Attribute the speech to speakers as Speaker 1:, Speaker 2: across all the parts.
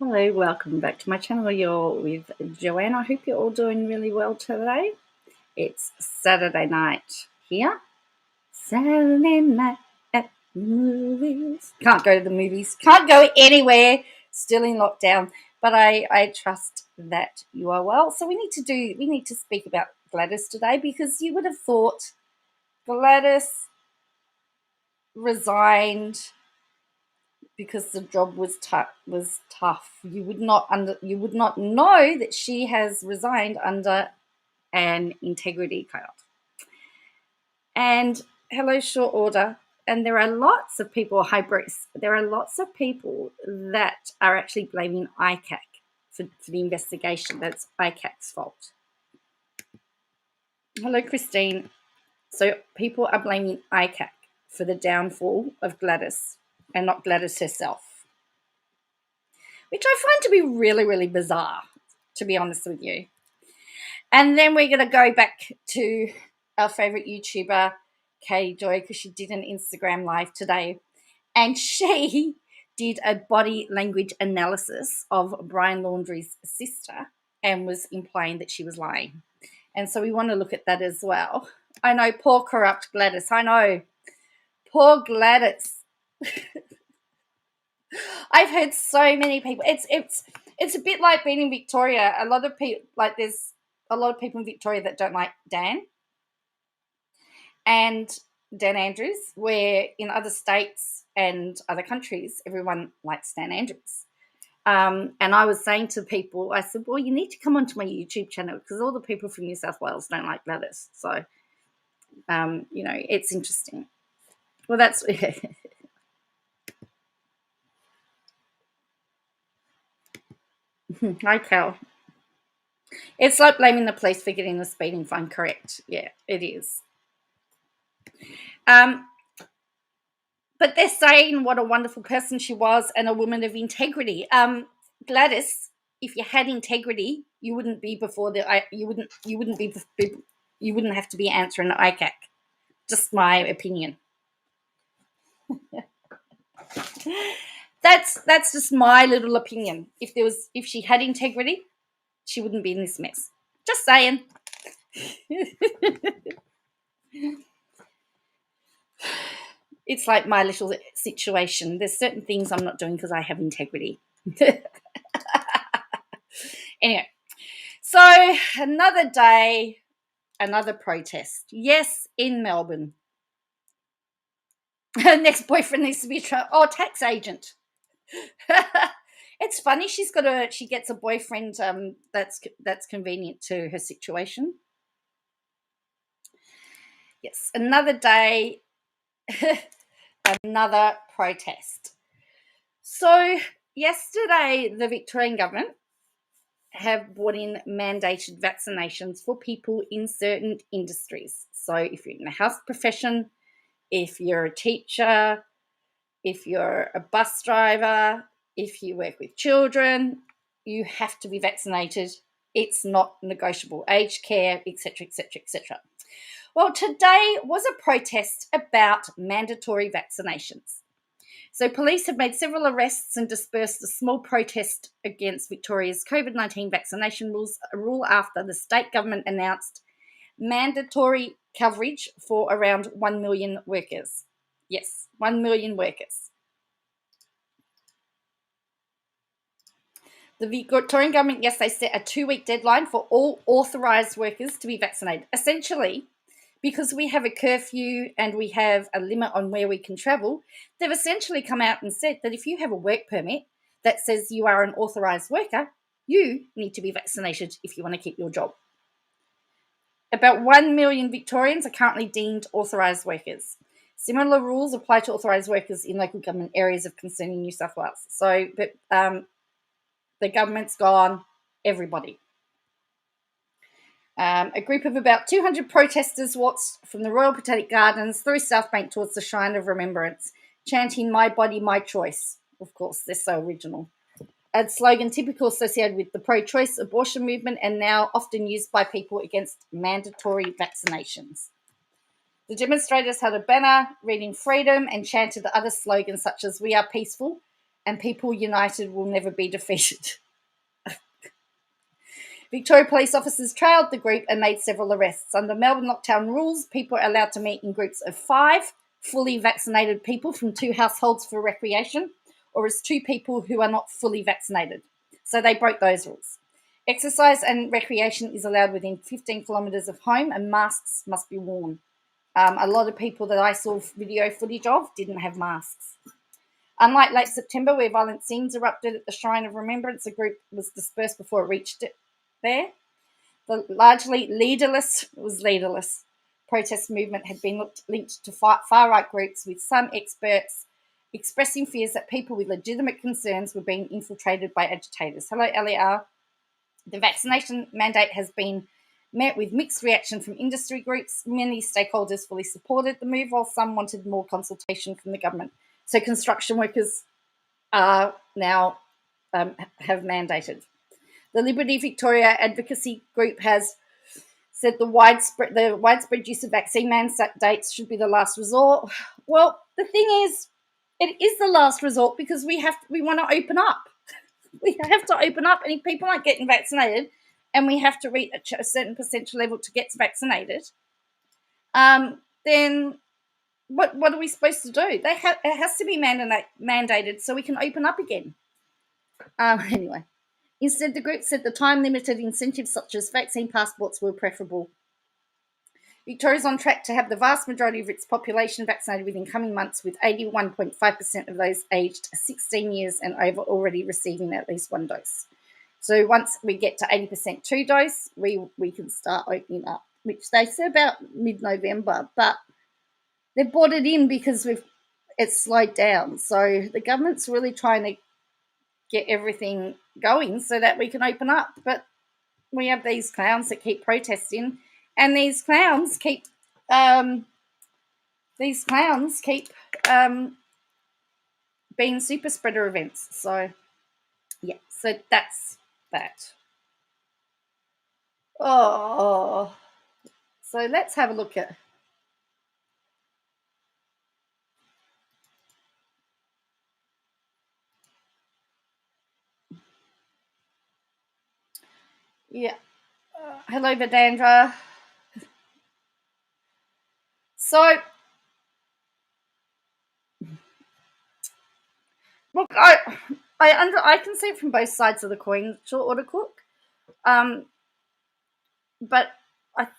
Speaker 1: Hello, welcome back to my channel. You're with Joanne. I hope you're all doing really well today. It's Saturday night here. Saturday night at the movies. Can't go to the movies. Can't go anywhere. Still in lockdown. But I trust that you are well. So we need to speak about Gladys today, because you would have thought Gladys resigned because the job was tough. You would not know that she has resigned under an integrity code. And hello, short order. And there are lots of people, there are lots of people that are actually blaming ICAC for the investigation. That's ICAC's fault. Hello, Christine. So people are blaming ICAC for the downfall of Gladys and not Gladys herself, which I find to be really, really bizarre, to be honest with you. And then we're going to go back to our favourite YouTuber, Katie Joy, because she did an Instagram live today, and she did a body language analysis of Brian Laundrie's sister and was implying that she was lying. And so we want to look at that as well. I know, poor corrupt Gladys. I know, poor Gladys. I've heard so many people. It's a bit like being in Victoria. A lot of people, like, there's a lot of people in Victoria that don't like Dan Andrews, where in other states and other countries, everyone likes Dan Andrews. And I was saying to people, I said, well, you need to come onto my YouTube channel, because all the people from New South Wales don't like Gladys. So, it's interesting. Well, that's... Hi, Cal. It's like blaming the police for getting the speeding fine correct. Yeah, it is. But they're saying what a wonderful person she was and a woman of integrity. Gladys, if you had integrity, you wouldn't be before you wouldn't have to be answering the ICAC. Just my opinion. That's just my little opinion. If she had integrity, she wouldn't be in this mess. Just saying. It's like my little situation. There's certain things I'm not doing because I have integrity. Anyway, so another day, another protest. Yes, in Melbourne. Her next boyfriend needs to be tax agent. It's funny. She gets a boyfriend that's convenient to her situation. Yes, another day, another protest. So yesterday, the Victorian government have brought in mandated vaccinations for people in certain industries. So if you're in the health profession, if you're a teacher, if you're a bus driver, if you work with children, you have to be vaccinated. It's not negotiable. Aged care, etc., etc., etc. Well, today was a protest about mandatory vaccinations. So police have made several arrests and dispersed a small protest against Victoria's COVID-19 vaccination rule after the state government announced mandatory coverage for around 1 million workers. Yes, 1 million workers. The Victorian government, yes, they set a 2-week deadline for all authorised workers to be vaccinated. Essentially, because we have a curfew and we have a limit on where we can travel, they've essentially come out and said that if you have a work permit that says you are an authorised worker, you need to be vaccinated if you want to keep your job. About 1 million Victorians are currently deemed authorised workers. Similar rules apply to authorised workers in local government areas of concern in New South Wales. So, but the government's gone, everybody. A group of about 200 protesters walked from the Royal Botanic Gardens through South Bank towards the Shrine of Remembrance, chanting "My body, my choice." Of course, they're so original. A slogan typical associated with the pro-choice abortion movement and now often used by people against mandatory vaccinations. The demonstrators had a banner reading freedom and chanted other slogans such as "We are peaceful" and people united will never be defeated. Victoria police officers trailed the group and made several arrests. Under Melbourne lockdown rules, people are allowed to meet in groups of 5 fully vaccinated people from 2 households for recreation, or as 2 people who are not fully vaccinated. So they broke those rules. Exercise and recreation is allowed within 15 kilometres of home, and masks must be worn. A lot of people that I saw video footage of didn't have masks. Unlike late September, where violent scenes erupted at the Shrine of Remembrance, the group was dispersed before it reached it there. The largely leaderless protest movement had been linked to far-right groups, with some experts expressing fears that people with legitimate concerns were being infiltrated by agitators. Hello, LER. The vaccination mandate has been met with mixed reaction from industry groups. Many stakeholders fully supported the move, while some wanted more consultation from the government. So construction workers are now have mandated. The Liberty Victoria Advocacy Group has said the widespread use of vaccine mandates should be the last resort. Well, the thing is, it is the last resort because we want to open up. We have to open up, and if people aren't getting vaccinated, and we have to reach a certain percentage level to get vaccinated, then what are we supposed to do? It has to be mandated so we can open up again. Anyway, instead, the group said the time-limited incentives such as vaccine passports were preferable. Victoria is on track to have the vast majority of its population vaccinated within coming months, with 81.5% of those aged 16 years and over already receiving at least 1 dose. So once we get to 80% 2 dose, we can start opening up, which they said about mid-November, but they've brought it in because it's slowed down. So the government's really trying to get everything going so that we can open up. But we have these clowns that keep protesting, and these clowns keep being super spreader events. So yeah, so that's that. Oh, so let's have a look at. Yeah. Hello, Vedandra. So, look, I can see it from both sides of the coin, short order cook. But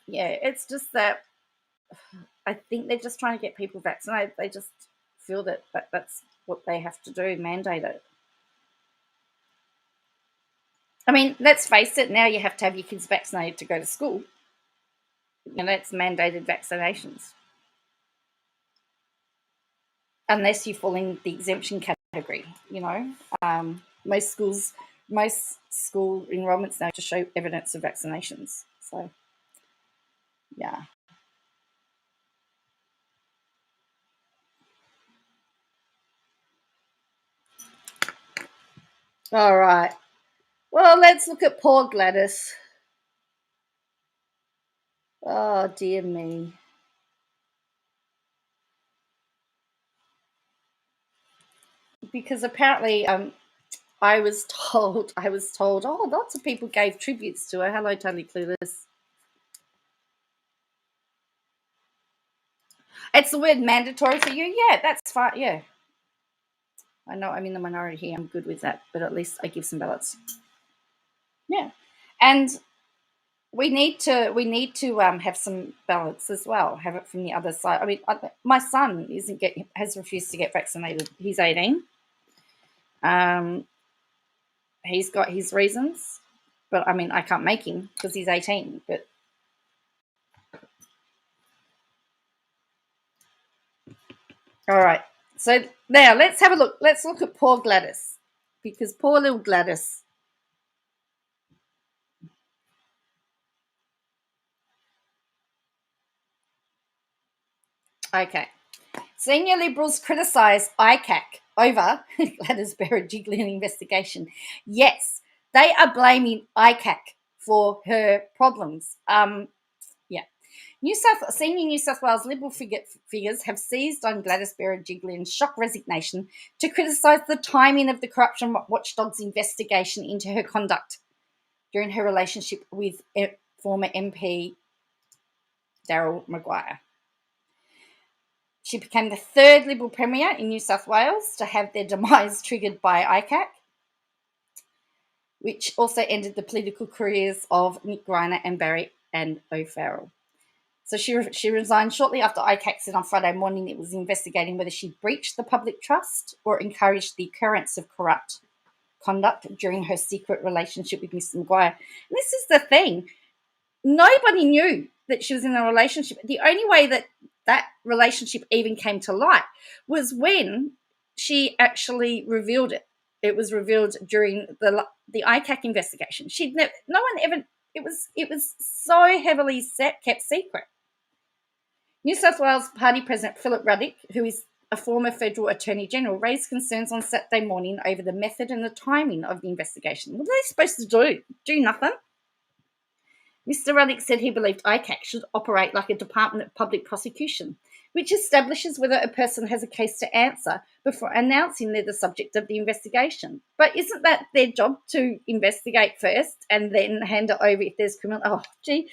Speaker 1: it's just that I think they're just trying to get people vaccinated. They just feel that that's what they have to do, mandate it. I mean, let's face it, now you have to have your kids vaccinated to go to school. And that's mandated vaccinations. Unless you fall in the exemption category, most school enrollments now to show evidence of vaccinations. So, yeah. All right. Well, let's look at poor Gladys. Oh, dear me. Because apparently I was told, oh, lots of people gave tributes to her. Hello, Totally Clueless. It's the word mandatory for you? Yeah, that's fine. Yeah. I know I'm in the minority here. I'm good with that, but at least I give some ballots. Yeah. And we need to have some ballots as well. Have it from the other side. I mean, my son has refused to get vaccinated. He's 18. He's got his reasons, but I mean, I can't make him because he's 18. But all right. So now let's have a look. Let's look at poor Gladys, because poor little Gladys. Okay. Senior Liberals criticise ICAC over Gladys Berejiklian investigation. Yes, they are blaming ICAC for her problems. Senior New South Wales Liberal figures have seized on Gladys Berejiklian's shock resignation to criticise the timing of the corruption watchdog's investigation into her conduct during her relationship with former MP Daryl Maguire. She became the third Liberal Premier in New South Wales to have their demise triggered by ICAC, which also ended the political careers of Nick Greiner and Barry and O'Farrell. So she resigned shortly after ICAC said on Friday morning it was investigating whether she breached the public trust or encouraged the occurrence of corrupt conduct during her secret relationship with Mr. Maguire. And this is the thing. Nobody knew that she was in a relationship. The only way that relationship even came to light was when she actually revealed it. It was revealed during the ICAC investigation. It was so heavily kept secret. New South Wales Party President Philip Ruddock, who is a former federal Attorney General, raised concerns on Saturday morning over the method and the timing of the investigation. What are they supposed to do? Do nothing? Mr. Ruddock said he believed ICAC should operate like a Department of Public Prosecution, which establishes whether a person has a case to answer before announcing they're the subject of the investigation. But isn't that their job, to investigate first and then hand it over if there's criminal? Oh, gee.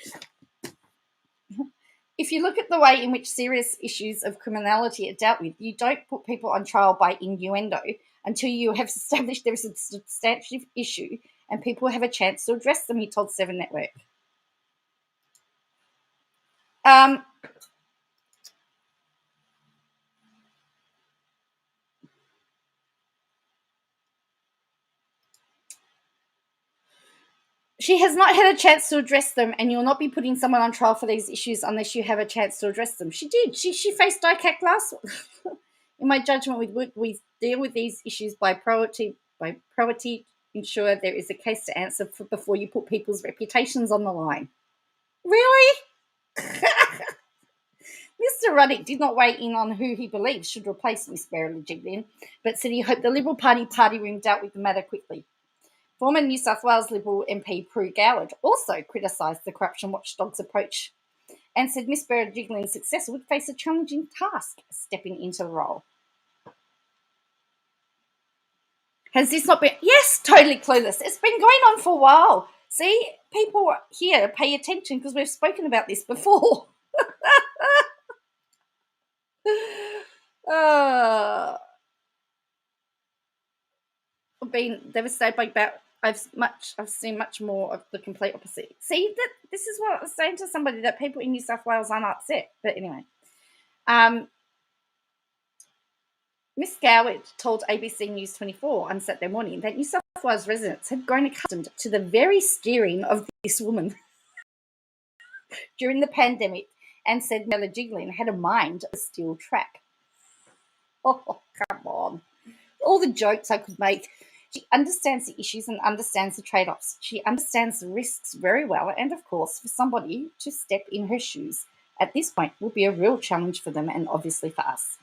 Speaker 1: If you look at the way in which serious issues of criminality are dealt with, you don't put people on trial by innuendo until you have established there is a substantive issue and people have a chance to address them, he told Seven Network. She has not had a chance to address them, and you'll not be putting someone on trial for these issues unless you have a chance to address them. She did. She faced ICAC last. In my judgment, we deal with these issues by priority, ensure there is a case to answer before you put people's reputations on the line. Really? Mr. Ruddock did not weigh in on who he believes should replace Miss Berejiklian, but said he hoped the Liberal party room dealt with the matter quickly. Former New South Wales Liberal MP Prue Goward also criticised the corruption watchdog's approach and said Miss Berejiklian's successor would face a challenging task stepping into the role. Has this not been... Yes, totally clueless. It's been going on for a while. See, people here pay attention because we've spoken about this before. I've been devastated by about... I've seen much more of the complete opposite. See, this is what I was saying to somebody, that people in New South Wales aren't upset. But anyway, Miss Goward told ABC News 24 on Saturday morning that New South Wales residents had grown accustomed to the very steering of this woman during the pandemic, and said Berejiklian had a mind of a steel trap. Oh, come on. All the jokes I could make. She understands the issues and understands the trade-offs. She understands the risks very well, and of course, for somebody to step in her shoes at this point will be a real challenge for them and obviously for us.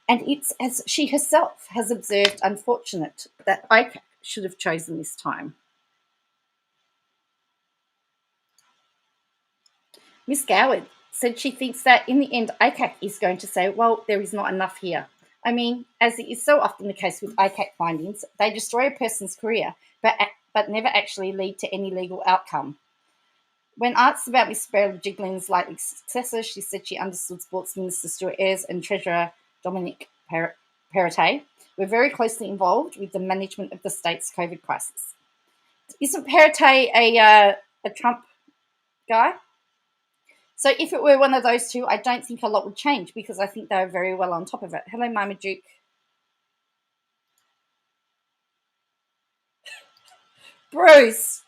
Speaker 1: And it's, as she herself has observed, unfortunate that ICAC should have chosen this time. Miss Goward said she thinks that in the end ICAC is going to say, well, there is not enough here. I mean, as it is so often the case with ICAC findings, they destroy a person's career but never actually lead to any legal outcome. When asked about Miss Berejiklian's likely successor, she said she understood Sports Minister Stuart Ayres and Treasurer Dominic Perrottet were very closely involved with the management of the state's COVID crisis. Isn't Perrottet a Trump guy? So if it were one of those two, I don't think a lot would change because I think they're very well on top of it. Hello, Mama Duke. Bruce.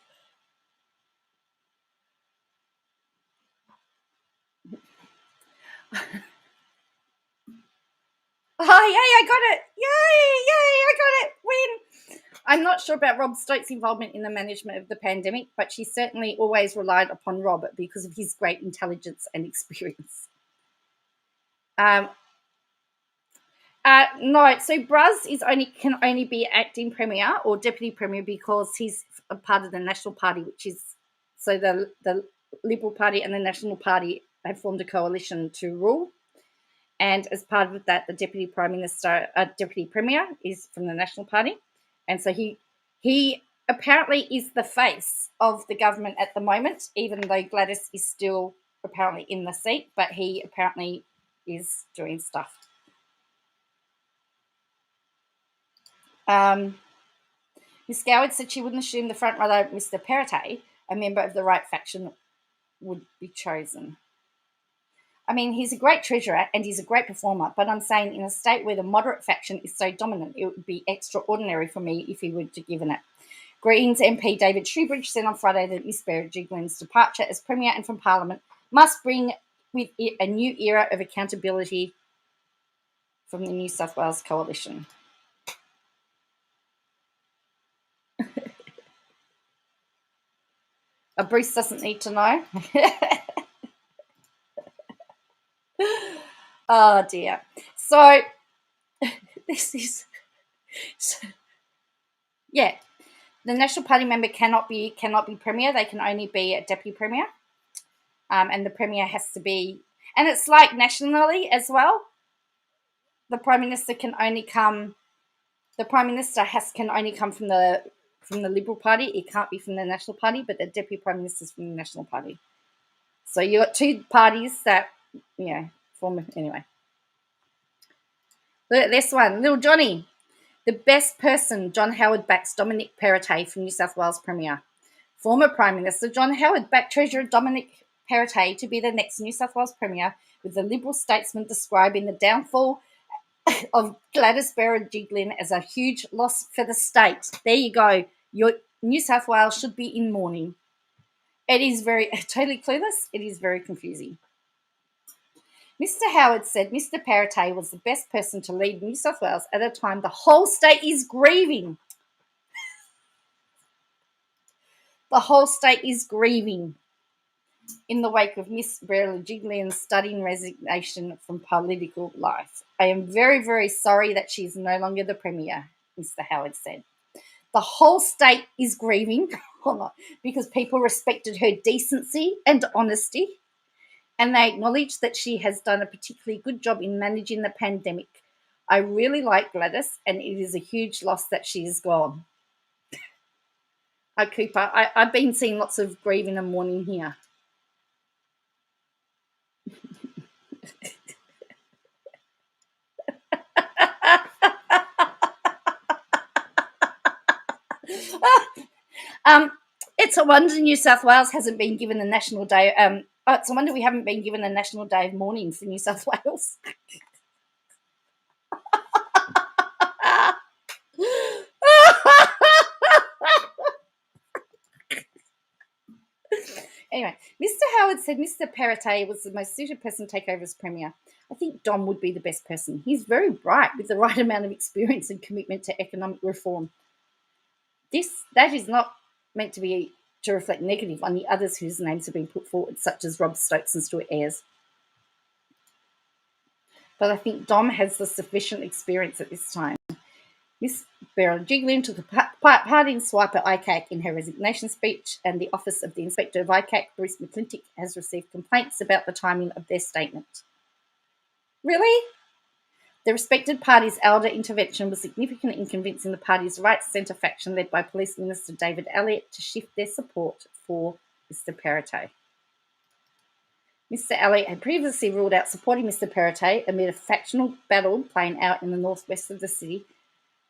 Speaker 1: Oh, yay, I got it. Yay, I got it. Win. I'm not sure about Rob Stokes' involvement in the management of the pandemic, but she certainly always relied upon Rob because of his great intelligence and experience. No, so Bruz can only be acting premier or deputy premier because he's a part of the National Party, which is, so the Liberal Party and the National Party have formed a coalition to rule. And as part of that, the Deputy Premier is from the National Party. And so he apparently is the face of the government at the moment, even though Gladys is still apparently in the seat, but he apparently is doing stuff. Ms. Goward said she wouldn't assume the front runner, Mr. Perrottet, a member of the right faction, would be chosen. I mean, he's a great treasurer and he's a great performer, but I'm saying in a state where the moderate faction is so dominant, it would be extraordinary for me if he were to given it. Greens MP David Shoebridge said on Friday that Miss Berejiklian's departure as Premier and from Parliament must bring with it a new era of accountability from the New South Wales Coalition. Bruce doesn't need to know. Oh dear. So this is yeah. The National Party member cannot be Premier. They can only be a Deputy Premier. And the Premier has to be, and it's like nationally as well. The Prime Minister can only come from the Liberal Party. It can't be from the National Party, but the Deputy Prime Minister is from the National Party. So you got two parties that, form anyway. Look at this one, little Johnny. The best person, John Howard backs Dominic Perrottet from New South Wales Premier. Former Prime Minister John Howard backed Treasurer Dominic Perrottet to be the next New South Wales Premier, with the Liberal statesman describing the downfall of Gladys Berejiklian as a huge loss for the state. There you go. Your New South Wales should be in mourning. It is totally clueless. It is very confusing. Mr. Howard said Mr. Perrottet was the best person to lead New South Wales at a time the whole state is grieving. The whole state is grieving in the wake of Miss Berejiklian's sudden resignation from political life. I am very, very sorry that she is no longer the Premier, Mr. Howard said. The whole state is grieving because people respected her decency and honesty, and they acknowledge that she has done a particularly good job in managing the pandemic. I really like Gladys, and it is a huge loss that she is gone. Cooper, I've been seeing lots of grieving and mourning here. It's a wonder New South Wales hasn't been given a national day. It's a wonder we haven't been given a national day of mourning for New South Wales. Anyway, Mr. Howard said Mr. Perrottet was the most suited person to take over as Premier. I think Dom would be the best person. He's very bright with the right amount of experience and commitment to economic reform. That is not meant to reflect negative on the others whose names have been put forward, such as Rob Stokes and Stuart Ayres. But I think Dom has the sufficient experience at this time. Miss Berejiklian took a parting swipe at ICAC in her resignation speech, and the Office of the Inspector of ICAC, Bruce McClintock, has received complaints about the timing of their statement. Really? The respected party's elder intervention was significant in convincing the party's right-centre faction led by Police Minister David Elliott to shift their support for Mr. Perrottet. Mr. Elliott had previously ruled out supporting Mr. Perrottet amid a factional battle playing out in the northwest of the city,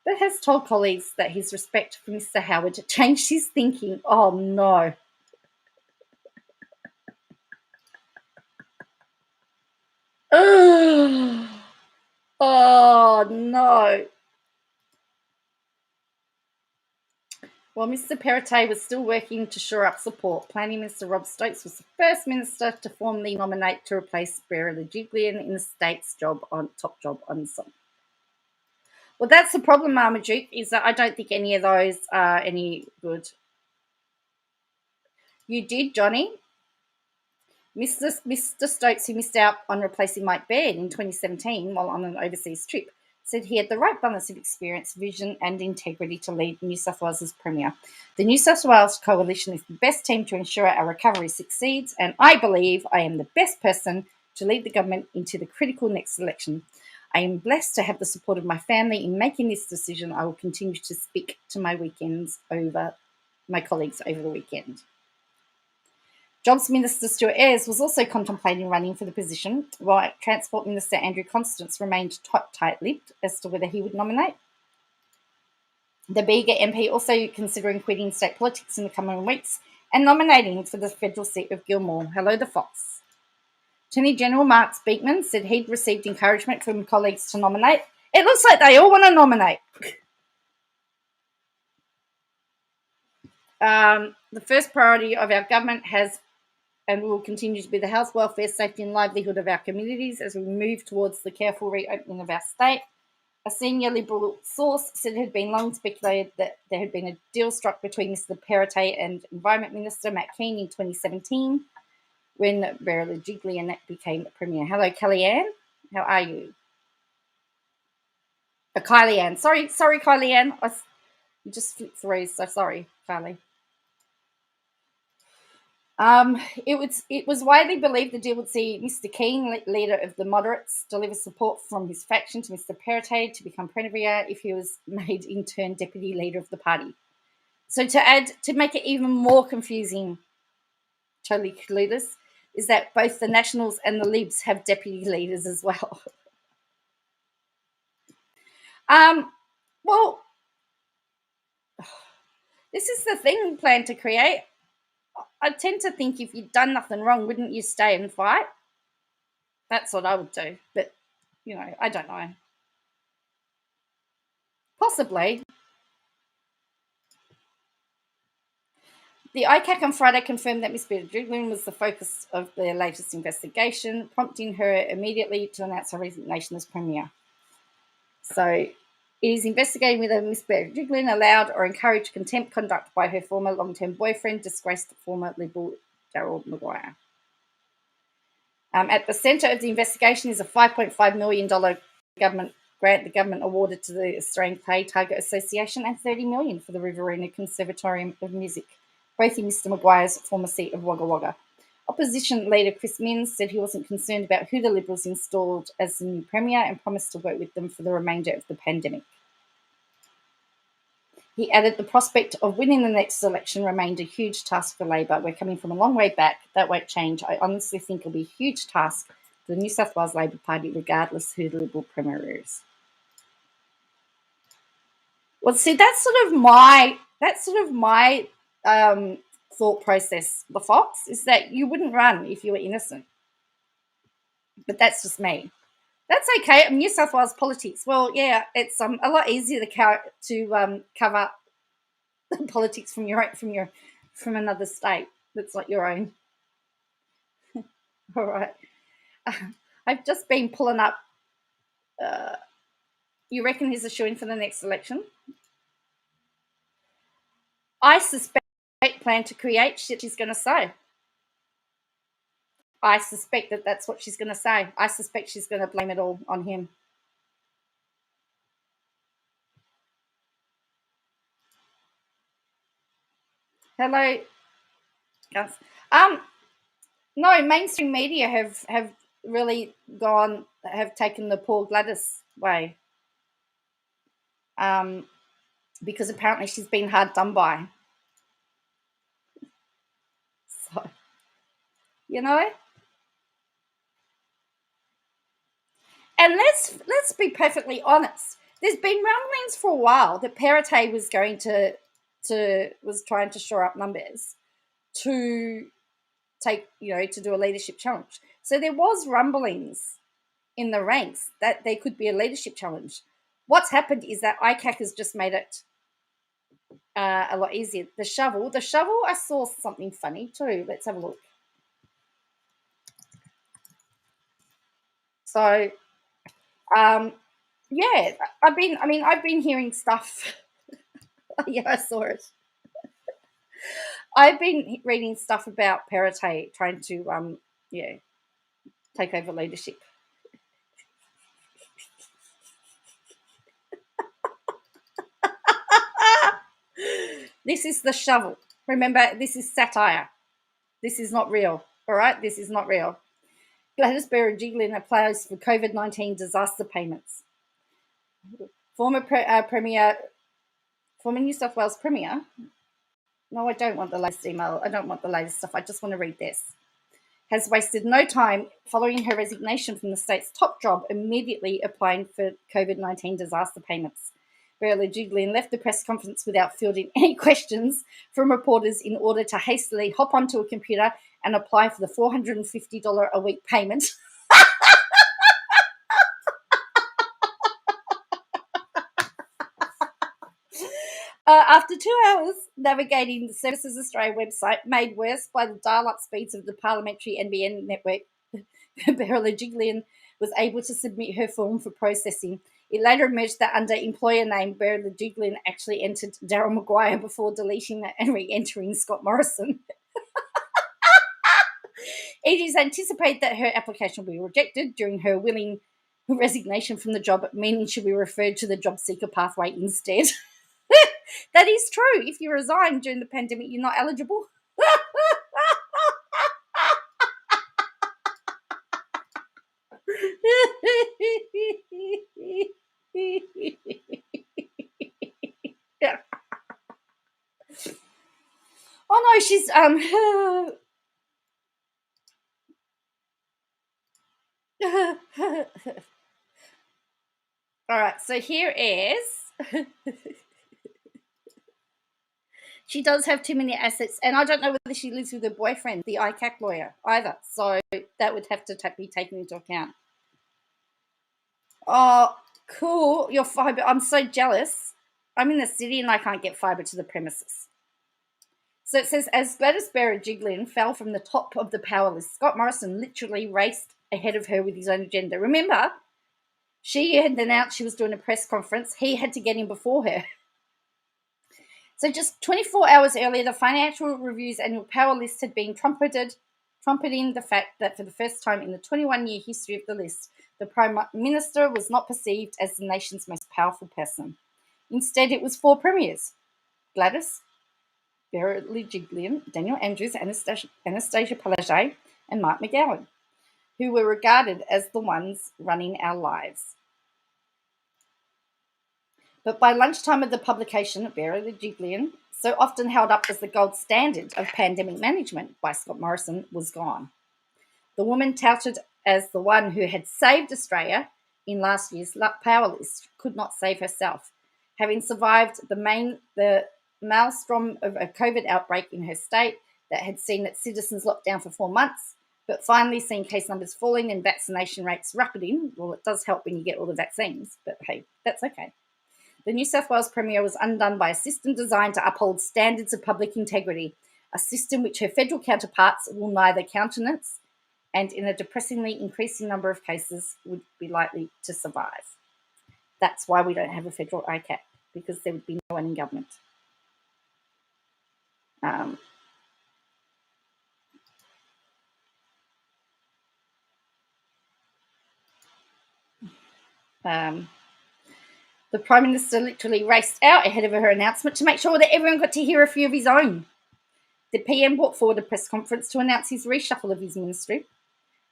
Speaker 1: but has told colleagues that his respect for Mr. Howard changed his thinking. Oh, no. Oh, no. While Mr. Perrottet was still working to shore up support, Planning Minister Rob Stokes was the first minister to formally nominate to replace Berejiklian in the state's top job on some. Well, that's the problem, Marmaduke, is that I don't think any of those are any good. You did, Johnny. Mr. Stokes, who missed out on replacing Mike Baird in 2017 while on an overseas trip, said he had the right balance of experience, vision, and integrity to lead New South Wales as Premier. The New South Wales Coalition is the best team to ensure our recovery succeeds, and I believe I am the best person to lead the government into the critical next election. I am blessed to have the support of my family in making this decision. I will continue to speak to my colleagues over the weekend. Jobs Minister Stuart Ayres was also contemplating running for the position, while Transport Minister Andrew Constance remained tight-lipped as to whether he would nominate. The Bega MP also considering quitting state politics in the coming weeks and nominating for the federal seat of Gilmore. Hello, the Fox. Attorney General Mark Speakman said he'd received encouragement from colleagues to nominate. It looks like they all want to nominate. The first priority of our government has and will continue to be the health, welfare, safety and livelihood of our communities as we move towards the careful reopening of our state. A senior Liberal source said it had been long speculated that there had been a deal struck between Mr Perrottet and Environment Minister Matt Keane in 2017 when Beryl Jiggly became Premier. Hello, Kellyanne. How are you? Kylie Ann. Sorry, Kylie Ann. You just flipped through, so sorry, Kylie. It was widely believed the deal would see Mr Keane, leader of the moderates, deliver support from his faction to Mr Perrottet to become Premier if he was made in turn deputy leader of the party. So to make it even more confusing, totally clueless, is that both the Nationals and the Libs have deputy leaders as well. Well, this is the thing we plan to create. I tend to think if you'd done nothing wrong, wouldn't you stay and fight? That's what I would do. But, I don't know. Possibly. The ICAC on Friday confirmed that Ms. Beardridge was the focus of their latest investigation, prompting her immediately to announce her resignation as Premier. So it is investigating whether Ms. Beardridge allowed or encouraged contempt conduct by her former long-term boyfriend, disgraced former Liberal Darryl Maguire. At the centre of the investigation is a $5.5 million government grant the government awarded to the Australian Play Target Association and $30 million for the Riverina Conservatorium of Music, both in Mr Maguire's former seat of Wagga Wagga. Opposition leader Chris Minns said he wasn't concerned about who the Liberals installed as the new Premier and promised to work with them for the remainder of the pandemic. He added the prospect of winning the next election remained a huge task for Labor. We're coming from a long way back. That won't change. I honestly think it'll be a huge task for the New South Wales Labor Party, regardless who the Liberal Premier is. Well, see, that's sort of my thought process, the Fox, is that you wouldn't run if you were innocent. But that's just me. That's okay. New South Wales politics. Well, yeah, it's a lot easier to cover politics from another state that's not your own. All right. I've just been pulling up. You reckon he's a shoo-in for the next election? I suspect plan to create shit she's going to say. I suspect that's what she's going to say. I suspect she's going to blame it all on him. Hello, Gus. No, mainstream media have really have taken the poor Gladys way. Because apparently she's been hard done by. So, And let's be perfectly honest. There's been rumblings for a while that Perrottet was going was trying to shore up numbers to take, to do a leadership challenge. So there was rumblings in the ranks that there could be a leadership challenge. What's happened is that ICAC has just made it a lot easier. The shovel, I saw something funny too. Let's have a look. So, yeah, I've been hearing stuff. Yeah, I saw it. I've been reading stuff about Perrottet trying to, take over leadership. This is the shovel. Remember, this is satire. This is not real. All right? This is not real. Gladys Berejiklian applies for COVID-19 disaster payments. Former New South Wales Premier. No, I don't want the latest email. I don't want the latest stuff. I just want to read this. Has wasted no time following her resignation from the state's top job, immediately applying for COVID-19 disaster payments. Berejiklian left the press conference without fielding any questions from reporters in order to hastily hop onto a computer and apply for the $450 a week payment. After 2 hours navigating the Services Australia website, made worse by the dial-up speeds of the parliamentary NBN network, Berejiklian was able to submit her form for processing. It later emerged that under employer name, Berejiklian actually entered Daryl Maguire before deleting it and re-entering Scott Morrison. It is anticipated that her application will be rejected during her willing resignation from the job, meaning she'll be referred to the job seeker pathway instead. That is true. If you resign during the pandemic, you're not eligible. Oh no, she's all right, so here is she does have too many assets, and I don't know whether she lives with her boyfriend, the ICAC lawyer, either. So that would have to be taken into account. Oh, cool. Your fibre. I'm so jealous. I'm in the city and I can't get fibre to the premises. So it says, as Gladys Berejiklian fell from the top of the power list, Scott Morrison literally raced ahead of her with his own agenda. Remember, she had announced she was doing a press conference. He had to get in before her. So just 24 hours earlier, the Financial Review's annual power list had been trumpeting the fact that for the first time in the 21-year history of the list, the Prime Minister was not perceived as the nation's most powerful person. Instead, it was 4 premiers: Gladys Berejiklian, Daniel Andrews, Anastasia Palaszczuk, and Mark McGowan, who were regarded as the ones running our lives. But by lunchtime of the publication, Berejiklian, so often held up as the gold standard of pandemic management by Scott Morrison, was gone. The woman touted as the one who had saved Australia in last year's power list could not save herself, having survived the maelstrom of a COVID outbreak in her state that had seen its citizens locked down for 4 months, but finally seen case numbers falling and vaccination rates rocketing. Well, it does help when you get all the vaccines, but hey, that's okay. The New South Wales Premier was undone by a system designed to uphold standards of public integrity, a system which her federal counterparts will neither countenance and, in a depressingly increasing number of cases, would be likely to survive. That's why we don't have a federal ICAC, because there would be no one in government. The Prime Minister literally raced out ahead of her announcement to make sure that everyone got to hear a few of his own. The PM brought forward a press conference to announce his reshuffle of his ministry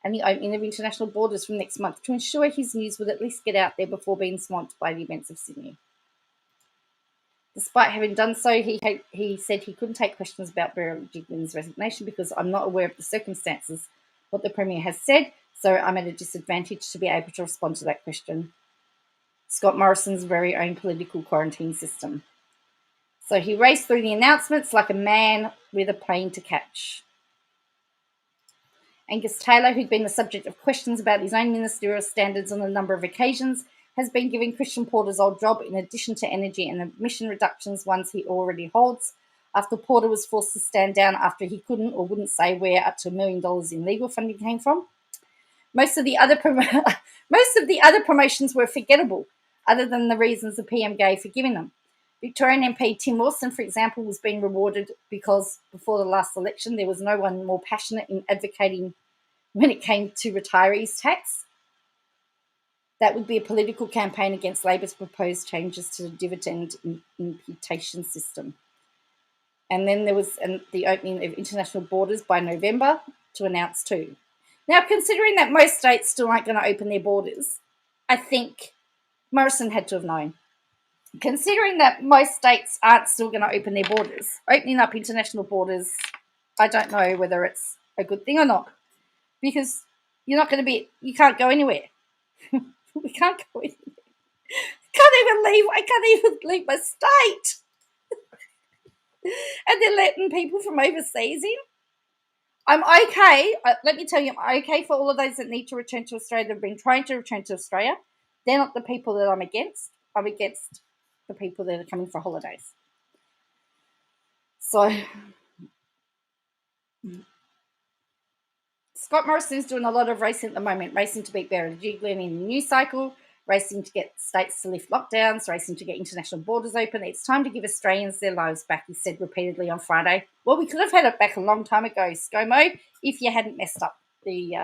Speaker 1: and the opening of international borders from next month to ensure his news would at least get out there before being swamped by the events of Sydney. Despite having done so, he said he couldn't take questions about Berejiklian's resignation because I'm not aware of the circumstances, what the Premier has said, so I'm at a disadvantage to be able to respond to that question. Scott Morrison's very own political quarantine system. So he raced through the announcements like a man with a plane to catch. Angus Taylor, who'd been the subject of questions about his own ministerial standards on a number of occasions, has been giving Christian Porter's old job in addition to energy and emission reductions, ones he already holds, after Porter was forced to stand down after he couldn't or wouldn't say where up to $1 million in legal funding came from. Most of the other promotions were forgettable, other than the reasons the PM gave for giving them. Victorian MP Tim Wilson, for example, was being rewarded because before the last election there was no one more passionate in advocating when it came to retirees' tax. That would be a political campaign against Labor's proposed changes to the dividend imputation system. And then there was the opening of international borders by November to announce too. Now, considering that most states still aren't going to open their borders, I think Morrison had to have known. Considering that most states aren't still going to open their borders, opening up international borders, I don't know whether it's a good thing or not, because you can't go anywhere. We can't go anywhere. I can't even leave my state. And they're letting people from overseas in. I'm okay. Let me tell you, I'm okay for all of those that need to return to Australia, that have been trying to return to Australia. They're not the people that I'm against. I'm against the people that are coming for holidays. So Scott Morrison's doing a lot of racing at the moment, racing to beat Berejiklian in the news cycle, racing to get states to lift lockdowns, racing to get international borders open. It's time to give Australians their lives back, he said repeatedly on Friday. Well, we could have had it back a long time ago, ScoMo, if you hadn't messed up the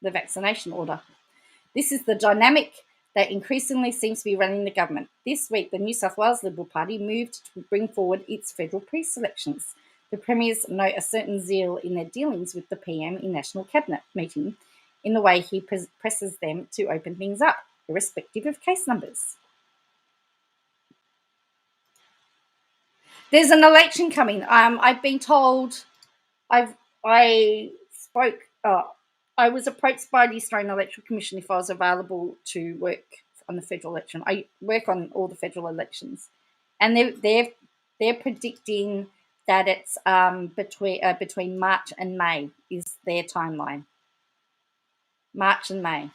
Speaker 1: vaccination order. This is the dynamic that increasingly seems to be running the government. This week, the New South Wales Liberal Party moved to bring forward its federal pre-selections. The premiers note a certain zeal in their dealings with the PM in National Cabinet meeting in the way he presses them to open things up, irrespective of case numbers. There's an election coming. I've been told. I was approached by the Australian Electoral Commission if I was available to work on the federal election. I work on all the federal elections, and they're predicting that it's between March and May is their timeline. March and May.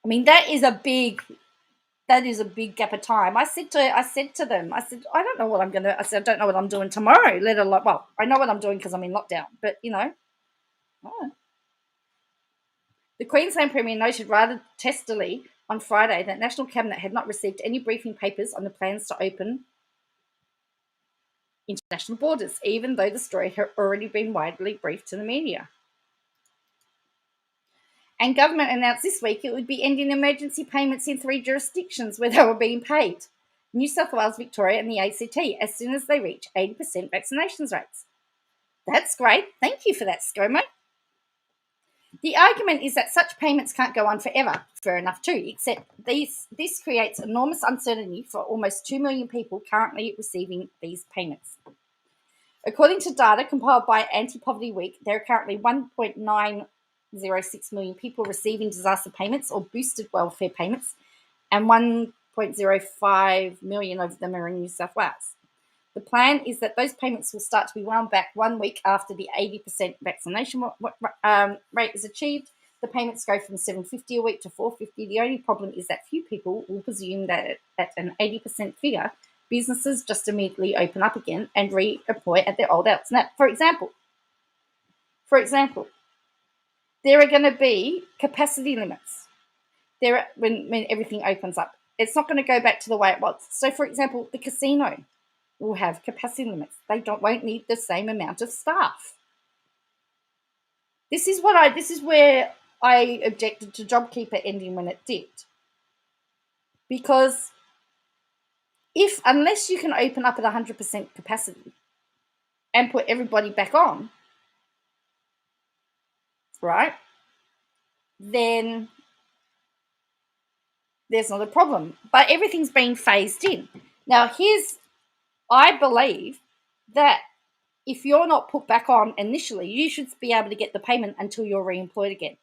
Speaker 1: I mean, that is a big gap of time. I said to them, I don't know what I'm I don't know what I'm doing tomorrow, let alone, well, I know what I'm doing because I'm in lockdown, but The Queensland Premier noted rather testily on Friday that National Cabinet had not received any briefing papers on the plans to open international borders, even though the story had already been widely briefed to the media. And government announced this week it would be ending emergency payments in 3 jurisdictions where they were being paid: New South Wales, Victoria and the ACT, as soon as they reach 80% vaccinations rates. That's great. Thank you for that, ScoMo. The argument is that such payments can't go on forever. Fair enough too, except this creates enormous uncertainty for almost 2 million people currently receiving these payments. According to data compiled by Anti-Poverty Week, there are currently 1.906 million people receiving disaster payments or boosted welfare payments, and 1.05 million of them are in New South Wales. The plan is that those payments will start to be wound back 1 week after the 80% vaccination rate is achieved. The payments go from $750 a week to $450. The only problem is that few people will presume that at an 80% figure, businesses just immediately open up again and reemploy at their old hours. Now, for example, there are going to be capacity limits when everything opens up. It's not going to go back to the way it was. So, for example, the casino will have capacity limits. They won't need the same amount of staff. This is where I objected to JobKeeper ending when it did. Because unless you can open up at 100% capacity and put everybody back on, right, then there's not a problem. But everything's being phased in. Now, I believe that if you're not put back on initially, you should be able to get the payment until you're reemployed again.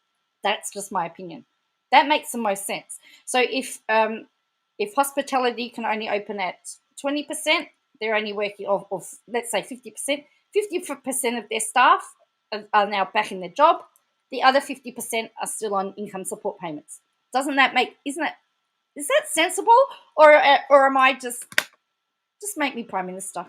Speaker 1: That's just my opinion. That makes the most sense. So if hospitality can only open at 20%, they're only working of let's say 50%. 50% of their staff are now back in their job. The other 50% are still on income support payments. Is that sensible? Or am I just make me Prime Minister?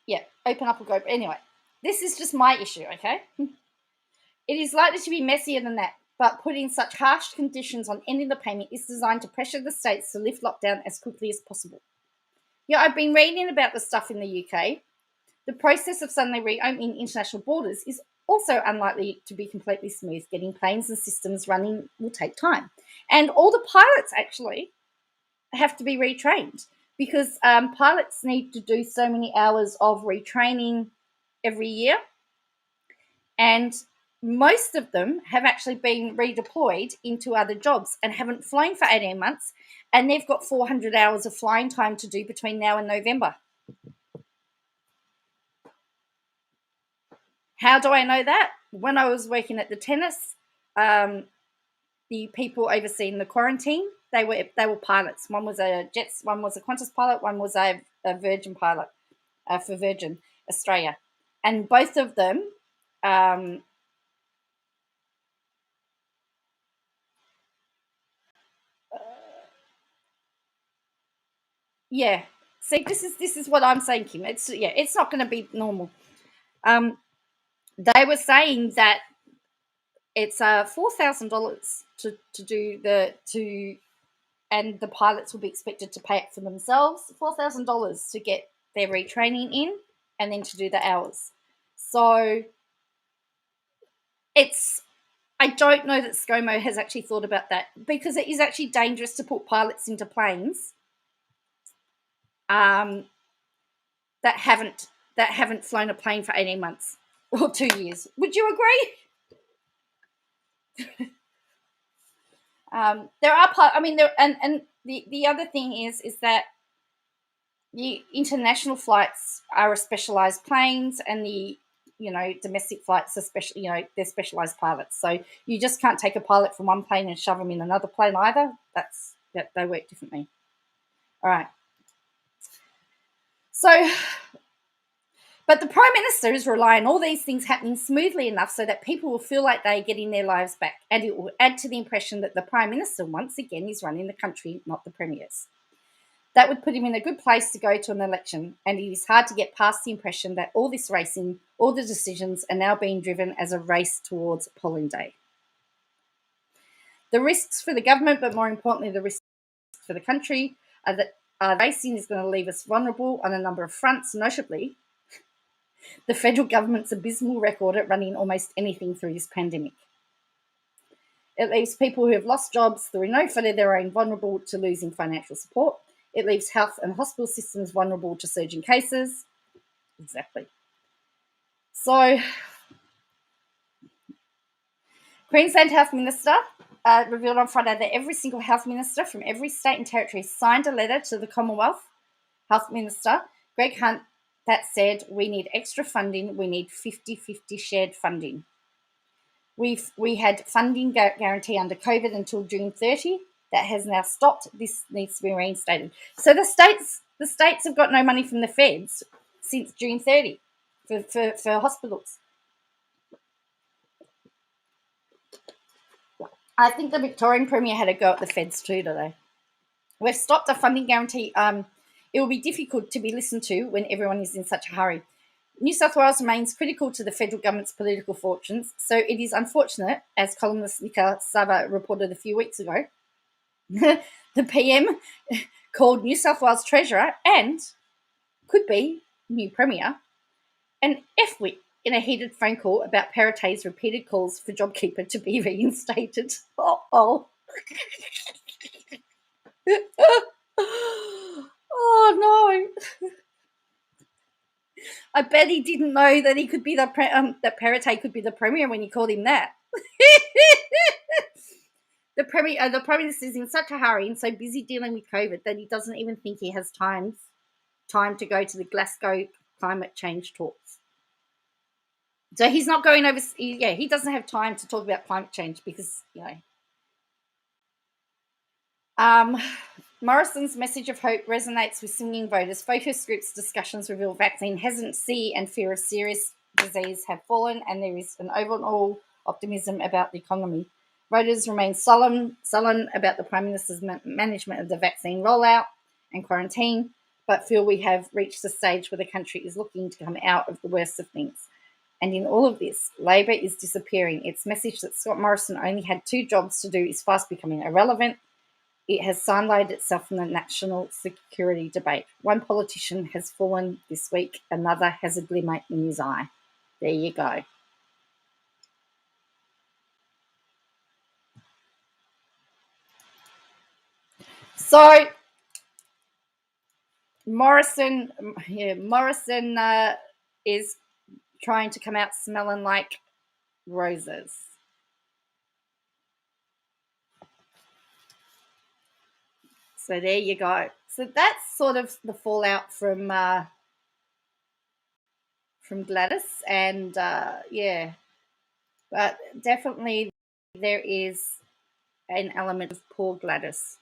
Speaker 1: Yeah, open up or go. Anyway, this is just my issue, okay? It is likely to be messier than that, but putting such harsh conditions on ending the payment is designed to pressure the states to lift lockdown as quickly as possible. Yeah, I've been reading about the stuff in the UK. The process of suddenly reopening international borders is also unlikely to be completely smooth. Getting planes and systems running will take time. And all the pilots actually have to be retrained because pilots need to do so many hours of retraining every year. And most of them have actually been redeployed into other jobs and haven't flown for 18 months. And they've got 400 hours of flying time to do between now and November. How do I know that? When I was working at the tennis, the people overseeing the quarantine, they were pilots. One was a Qantas pilot, one was a Virgin pilot for Virgin Australia, and both of them. Yeah. See, this is what I'm saying, Kim. It's not going to be normal. They were saying that it's $4,000 to do and the pilots will be expected to pay it for themselves. $4,000 to get their retraining in, and then to do the hours. So I don't know that ScoMo has actually thought about that, because it is actually dangerous to put pilots into planes that haven't flown a plane for 18 months or 2 years. Would you agree? There are the other thing is that the international flights are specialized planes, and the domestic flights are they're specialized pilots. So you just can't take a pilot from one plane and shove them in another plane either. They work differently. All right. So, but the Prime Minister is relying on all these things happening smoothly enough so that people will feel like they're getting their lives back, and it will add to the impression that the Prime Minister once again is running the country, not the premiers. That would put him in a good place to go to an election, and it is hard to get past the impression that all this racing, all the decisions are now being driven as a race towards polling day. The risks for the government, but more importantly, the risks for the country, are that racing is going to leave us vulnerable on a number of fronts, notably the federal government's abysmal record at running almost anything through this pandemic. It leaves people who have lost jobs through no fault of their own vulnerable to losing financial support. It leaves health and hospital systems vulnerable to surging cases. Exactly. So, Queensland Health Minister revealed on Friday that every single health minister from every state and territory signed a letter to the Commonwealth Health Minister, Greg Hunt, that said, we need extra funding. We need 50-50 shared funding. We had funding guarantee under COVID until June 30. That has now stopped. This needs to be reinstated. So the states have got no money from the feds since June 30 for hospitals. I think the Victorian Premier had a go at the feds too today. We've stopped a funding guarantee. It will be difficult to be listened to when everyone is in such a hurry. New South Wales remains critical to the federal government's political fortunes, so it is unfortunate, as columnist Nika Sava reported a few weeks ago, the PM called New South Wales Treasurer and could be new Premier an F-wit in a heated phone call about Paratay's repeated calls for JobKeeper to be reinstated. Oh no. I bet he didn't know that he could be that Paratay could be the Premier when you called him that. The Prime Minister is in such a hurry and so busy dealing with COVID that he doesn't even think he has time to go to the Glasgow climate change talks. So he's not going over. Yeah, he doesn't have time to talk about climate change because Morrison's message of hope resonates with swinging voters. Focus groups' discussions reveal vaccine hesitancy and fear of serious disease have fallen, and there is an overall optimism about the economy. Voters remain sullen about the Prime Minister's management of the vaccine rollout and quarantine, but feel we have reached a stage where the country is looking to come out of the worst of things. And in all of this, Labor is disappearing. Its message that Scott Morrison only had 2 jobs to do is fast becoming irrelevant. It has sidelined itself from the national security debate. One politician has fallen this week. Another has a glimmer in his eye. There you go. So Morrison is trying to come out smelling like roses. So there you go. So that's sort of the fallout from Gladys, and yeah, but definitely there is an element of poor Gladys.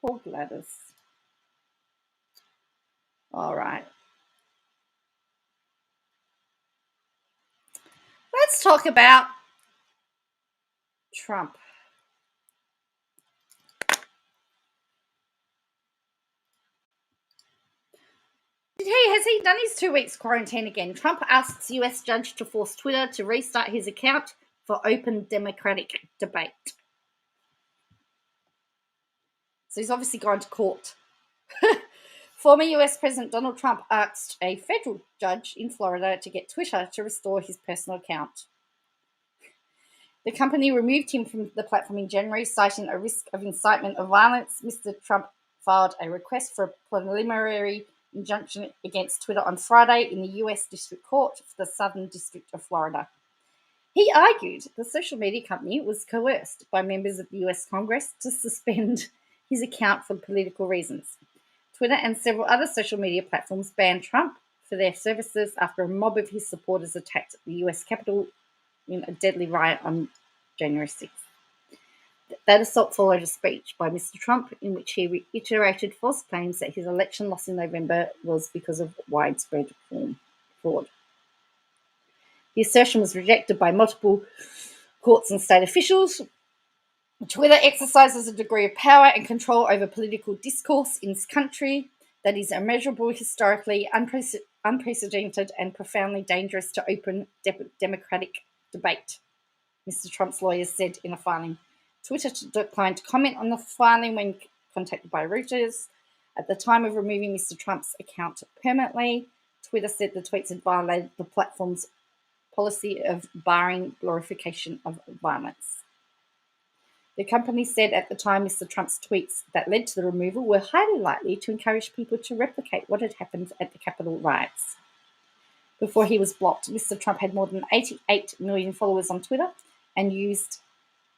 Speaker 1: Poor Gladys. All right. Let's talk about Trump. Has he done his 2 weeks quarantine again? Trump asks US judge to force Twitter to restart his account for open democratic debate. So he's obviously gone to court. Former US President Donald Trump asked a federal judge in Florida to get Twitter to restore his personal account. The company removed him from the platform in January, citing a risk of incitement of violence. Mr. Trump filed a request for a preliminary injunction against Twitter on Friday in the U.S. District Court for the Southern District of Florida. He argued the social media company was coerced by members of the U.S. Congress to suspend his account for political reasons. Twitter and several other social media platforms banned Trump for their services after a mob of his supporters attacked the U.S. Capitol in a deadly riot on January 6th. That assault followed a speech by Mr. Trump in which he reiterated false claims that his election loss in November was because of widespread fraud. The assertion was rejected by multiple courts and state officials. Twitter exercises a degree of power and control over political discourse in this country that is immeasurable, historically unprecedented, and profoundly dangerous to open democratic debate, Mr. Trump's lawyers said in a filing. Twitter declined to comment on the filing when contacted by Reuters. At the time of removing Mr. Trump's account permanently, Twitter said the tweets had violated the platform's policy of barring glorification of violence. The company said at the time Mr. Trump's tweets that led to the removal were highly likely to encourage people to replicate what had happened at the Capitol riots. Before he was blocked, Mr. Trump had more than 88 million followers on Twitter and used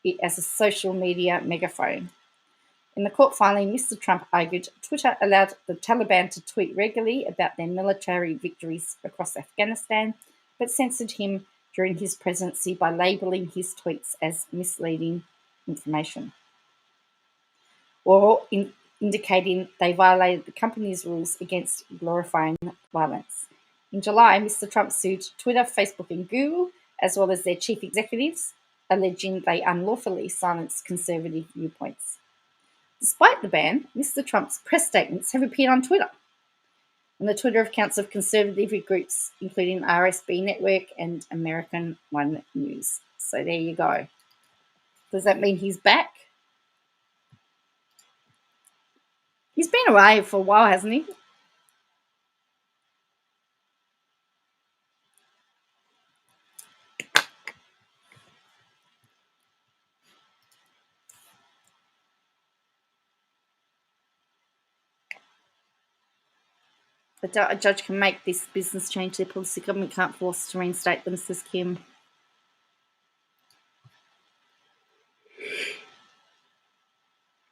Speaker 1: it as a social media megaphone. In the court filing, Mr. Trump argued Twitter allowed the Taliban to tweet regularly about their military victories across Afghanistan, but censored him during his presidency by labeling his tweets as misleading information, or indicating they violated the company's rules against glorifying violence. In July, Mr. Trump sued Twitter, Facebook, and Google, as well as their chief executives, alleging they unlawfully silenced conservative viewpoints. Despite the ban, Mr. Trump's press statements have appeared on Twitter, and the Twitter accounts of conservative groups, including RSB Network and American One News. So there you go. Does that mean he's back? He's been away for a while, hasn't he? A judge can make this business change their policy. Government can't force to reinstate them, says Kim.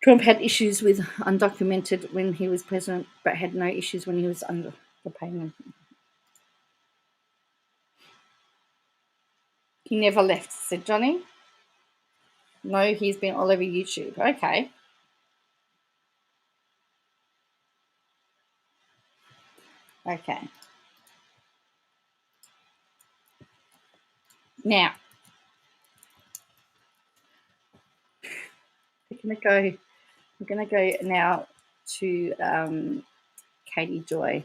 Speaker 1: Trump had issues with undocumented when he was president, but had no issues when he was under the payment. He never left, said Johnny. No, he's been all over YouTube. Okay. Okay. Now, we're gonna go now to Katie Joy,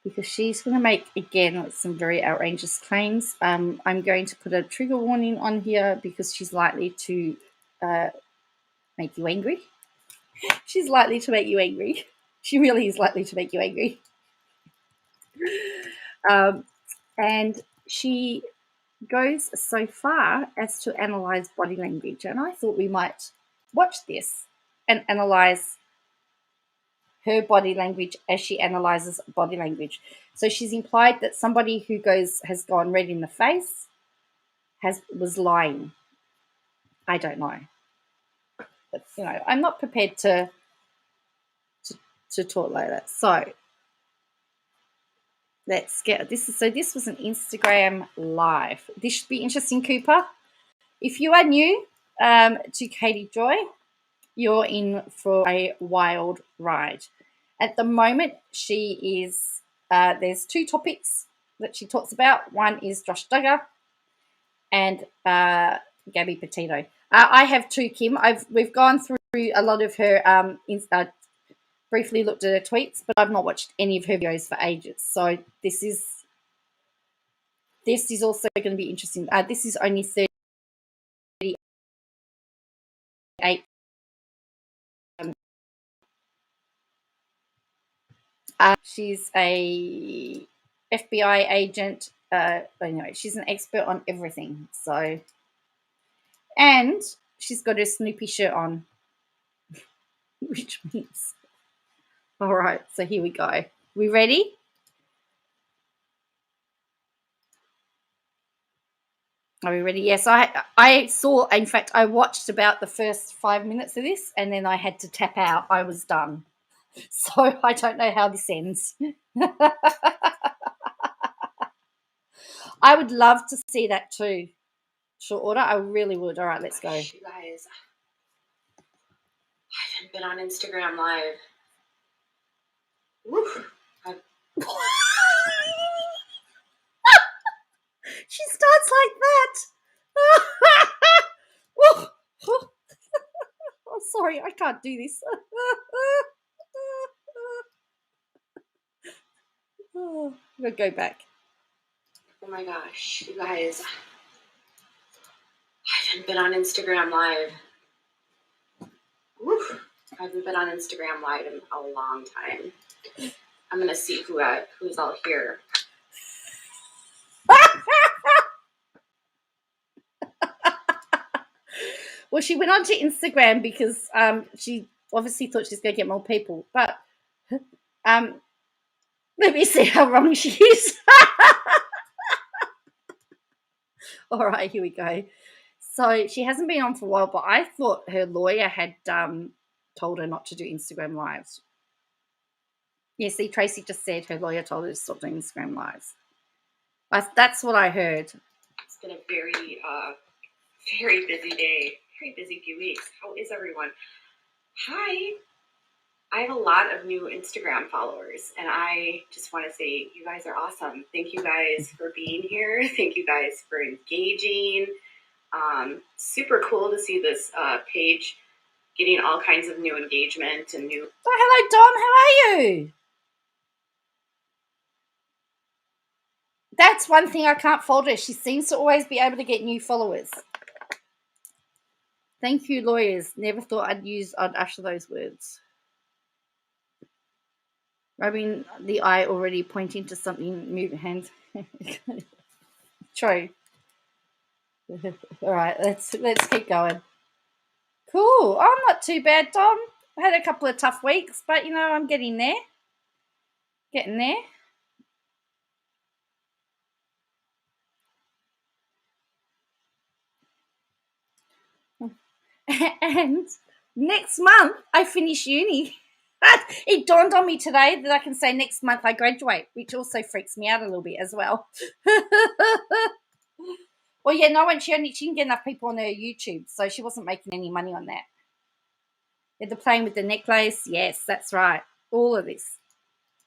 Speaker 1: because she's going to make, again, some very outrageous claims. I'm going to put a trigger warning on here because she's likely to make you angry. She's likely to make you angry. She really is likely to make you angry. And she goes so far as to analyze body language. And I thought we might watch this and analyze her body language as she analyzes body language. So she's implied that somebody who has gone red in the face was lying. I don't know. But, I'm not prepared to talk like that. So let's get this. This was an Instagram live. This should be interesting, Cooper. If you are new to Katie Joy, you're in for a wild ride. At the moment, she is, there's two topics that she talks about. One is Josh Duggar and Gabby Petito. I have two, Kim. We've gone through a lot of her, briefly looked at her tweets, but I've not watched any of her videos for ages. So this is also going to be interesting. This is only 38. She's a FBI agent. Anyway, she's an expert on everything. So, and she's got her Snoopy shirt on, which means, all right. So here we go. We ready? Are we ready? Yes, I saw. In fact, I watched about the first 5 minutes of this, and then I had to tap out. I was done. So I don't know how this ends. I would love to see that too. Short order, I really would. All right, let's go.
Speaker 2: You guys, I haven't been on Instagram Live. Woo.
Speaker 1: She starts like that. Oh, sorry, I can't do this. I'm going to go back.
Speaker 2: Oh my gosh, you guys, I haven't been on Instagram Live. Woo. I haven't been on Instagram Live in a long time. I'm going to see who's all here.
Speaker 1: Well, she went on to Instagram because she obviously thought she's going to get more people. But let me see how wrong she is. All right, here we go. So she hasn't been on for a while, but I thought her lawyer had told her not to do Instagram Lives. Yeah, see, Tracy just said her lawyer told her to stop doing Instagram Lives. That's what I heard.
Speaker 2: It's been a very, very busy day. Very busy few weeks. How is everyone? Hi. I have a lot of new Instagram followers, and I just want to say you guys are awesome. Thank you guys for being here. Thank you guys for engaging. Super cool to see this page getting all kinds of new engagement and new.
Speaker 1: Oh, hello, Dom. How are you? That's one thing I can't fault her. She seems to always be able to get new followers. Thank you, lawyers. Never thought I'd utter those words. Rubbing the eye already, pointing to something. Move hands. True. All right, let's keep going. Cool. I'm not too bad, Dom. I had a couple of tough weeks, but I'm getting there. Getting there. And next month I finish uni. It dawned on me today that I can say next month I graduate, which also freaks me out a little bit as well. Well, yeah, no one. She didn't get enough people on her YouTube, so she wasn't making any money on that. They're playing with the necklace. Yes, that's right. All of this.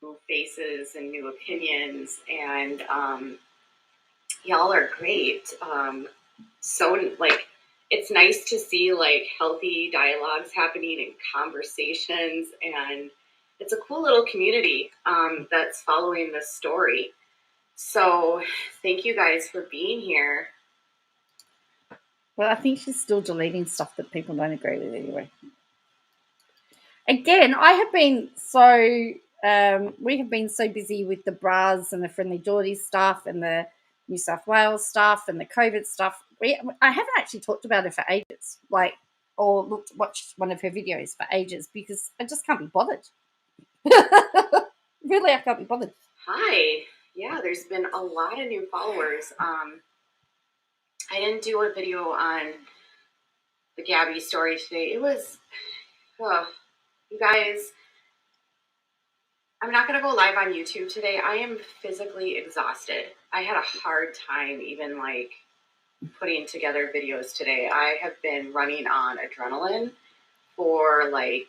Speaker 2: New faces and new opinions, and y'all are great. So it's nice to see healthy dialogues happening and conversations, and it's a cool little community that's following this story. So thank you guys for being here.
Speaker 1: Well, I think she's still deleting stuff that people don't agree with anyway. Again, I have been we have been so busy with the bras and the Friendly Geordies stuff and the New South Wales stuff and the COVID stuff. I haven't actually talked about it for ages, or watched one of her videos for ages because I just can't be bothered. Really, I can't be bothered.
Speaker 2: Hi. Yeah, there's been a lot of new followers. I didn't do a video on the Gabby story today. It was, oh, you guys, I'm not going to go live on YouTube today. I am physically exhausted. I had a hard time even like putting together videos today. I have been running on adrenaline for like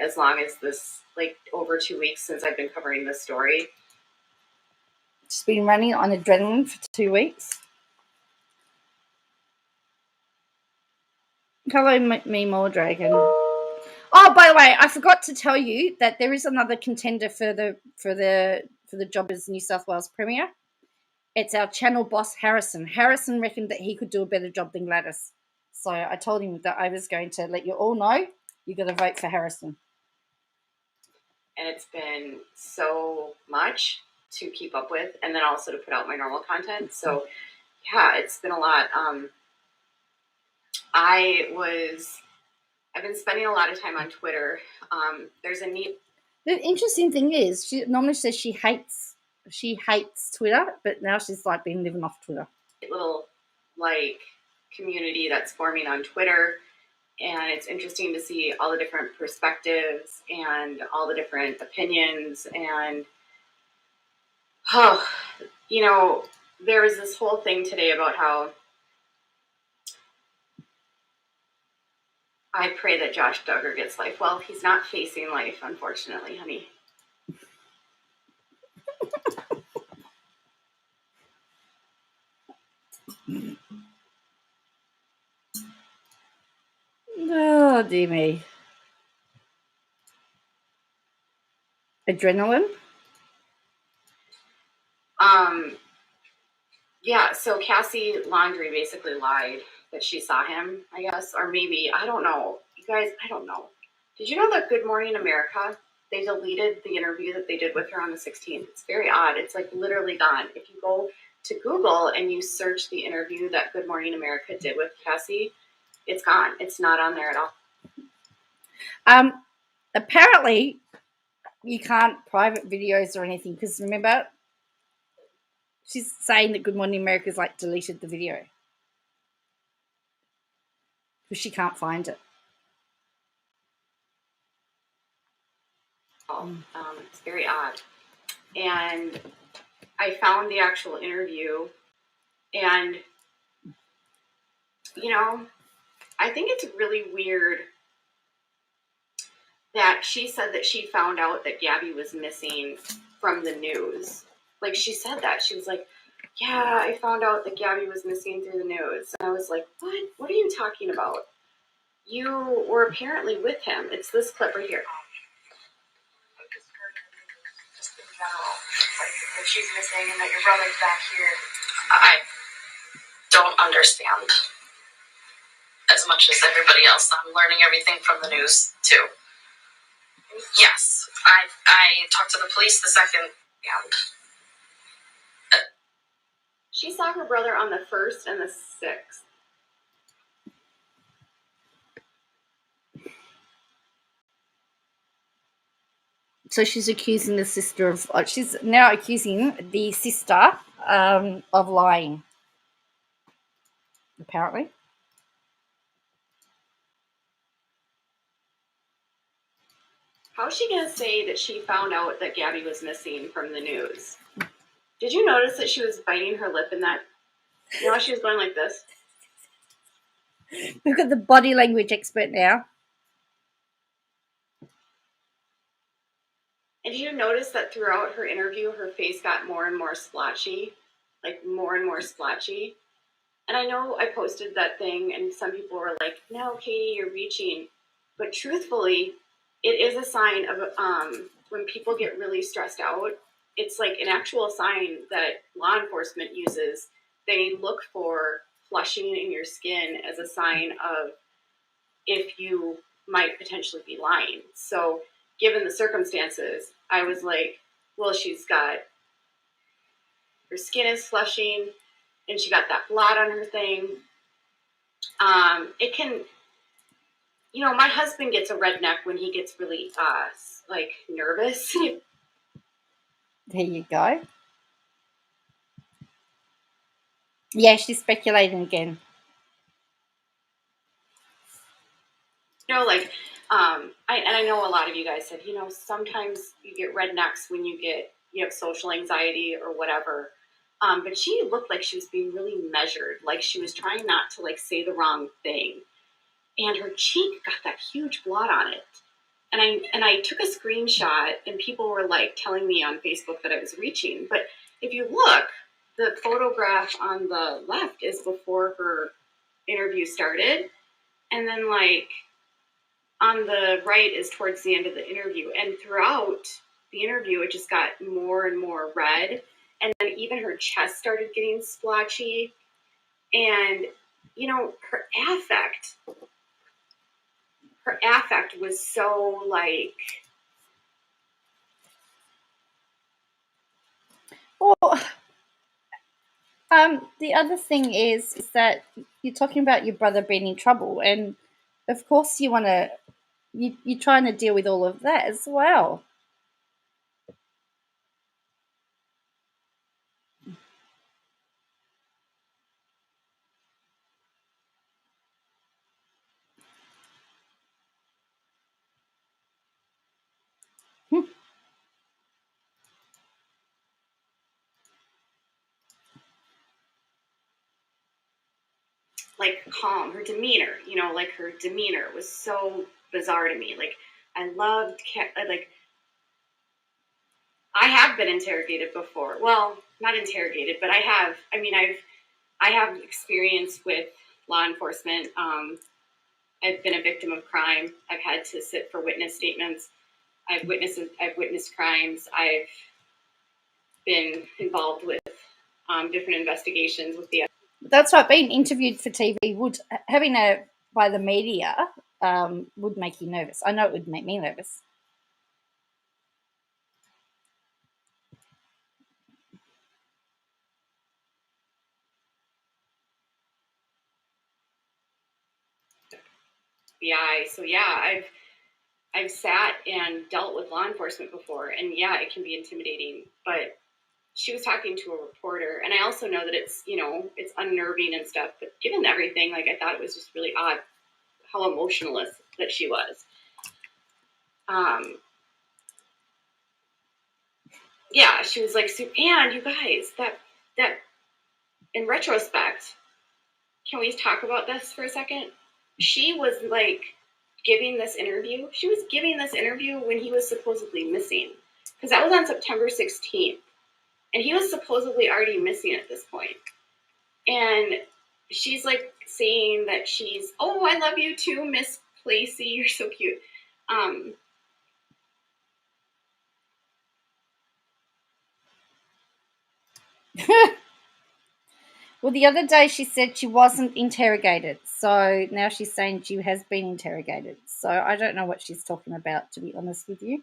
Speaker 2: as long as this, like over 2 weeks since I've been covering this story.
Speaker 1: Just been running on adrenaline for 2 weeks. Hello, me more dragon. Oh, by the way, I forgot to tell you that there is another contender for the job as New South Wales Premier. It's our channel boss, Harrison. Harrison reckoned that he could do a better job than Gladys. So I told him that I was going to let you all know you're going to vote for Harrison.
Speaker 2: And it's been so much to keep up with and then also to put out my normal content. So, yeah, it's been a lot. I've been spending a lot of time on Twitter. There's a neat...
Speaker 1: The interesting thing is she normally says she hates Twitter, but now she's like been living off Twitter.
Speaker 2: Little like community that's forming on Twitter, and it's interesting to see all the different perspectives and all the different opinions. And there was this whole thing today about how I pray that Josh Duggar gets life. Well, he's not facing life, unfortunately, honey.
Speaker 1: Oh, dear me. Adrenaline?
Speaker 2: Yeah, so Cassie Laundrie basically lied that she saw him, I guess, or maybe, I don't know. You guys, I don't know. Did you know that Good Morning America, they deleted the interview that they did with her on the 16th? It's very odd. It's like literally gone. If you go to Google and you search the interview that Good Morning America did with Cassie, it's gone. It's not on there at all.
Speaker 1: Apparently, you can't private videos or anything because remember, she's saying that Good Morning America's like deleted the video because she can't find it.
Speaker 2: It's very odd. And I found the actual interview, and I think it's really weird that she said that she found out that Gabby was missing from the news. Like, she said that. She was like, yeah, I found out that Gabby was missing through the news. And I was like, what? What are you talking about? You were apparently with him. It's this clip right here. Just in general, like that she's missing and that your brother's back here. I don't understand as much as everybody else. I'm learning everything from the news, too. Yes, I talked to the police the second, and she saw her brother on the 1st and the 6th.
Speaker 1: So she's accusing the sister of. She's now accusing the sister of lying. Apparently.
Speaker 2: How is she going to say that she found out that Gabby was missing from the news? Did you notice that she was biting her lip in that? You know how she was going like this?
Speaker 1: We've got the body language expert now.
Speaker 2: And did you notice that throughout her interview, her face got more and more splotchy? Like, more and more splotchy? And I know I posted that thing, and some people were like, no, Katie, you're reaching. But truthfully, it is a sign of when people get really stressed out. It's like an actual sign that law enforcement uses. They look for flushing in your skin as a sign of if you might potentially be lying. So given the circumstances, I was like, well, her skin is flushing, and she got that blot on her thing. It can, my husband gets a redneck when he gets really like nervous.
Speaker 1: There you go. Yeah, she's speculating again.
Speaker 2: Like, I know a lot of you guys said, sometimes you get rednecks when you have social anxiety or whatever. But she looked like she was being really measured, like she was trying not to like say the wrong thing. And her cheek got that huge blot on it. And I took a screenshot, and people were like telling me on Facebook that I was reaching. But if you look, the photograph on the left is before her interview started, and then like on the right is towards the end of the interview. And throughout the interview, it just got more and more red. And then even her chest started getting splotchy. And, her affect was so like.
Speaker 1: Well, the other thing is that you're talking about your brother being in trouble, and of course you want to, you're trying to deal with all of that as well.
Speaker 2: Like calm, her demeanor, like her demeanor was so bizarre to me. Like I loved, like I have been interrogated before. Well, not interrogated, but I have. I mean, I have experience with law enforcement. I've been a victim of crime. I've had to sit for witness statements. I've witnessed crimes. I've been involved with different investigations with the.
Speaker 1: That's right. Being interviewed for TV would, having a by the media, would make you nervous. I know it would make me nervous.
Speaker 2: FBI. So yeah, I've sat and dealt with law enforcement before, and yeah, it can be intimidating. But she was talking to a reporter, and I also know that it's it's unnerving and stuff. But given everything, like I thought it was just really odd how emotionless that she was. Yeah, she was like, and you guys, that in retrospect, can we talk about this for a second? She was like giving this interview. She was giving this interview when he was supposedly missing, because that was on September 16th, and he was supposedly already missing at this point. And she's like saying that she's, oh, I love you too, Miss Placey. You're so cute.
Speaker 1: Well, the other day she said she wasn't interrogated, so now she's saying she has been interrogated. So I don't know what she's talking about, to be honest with you.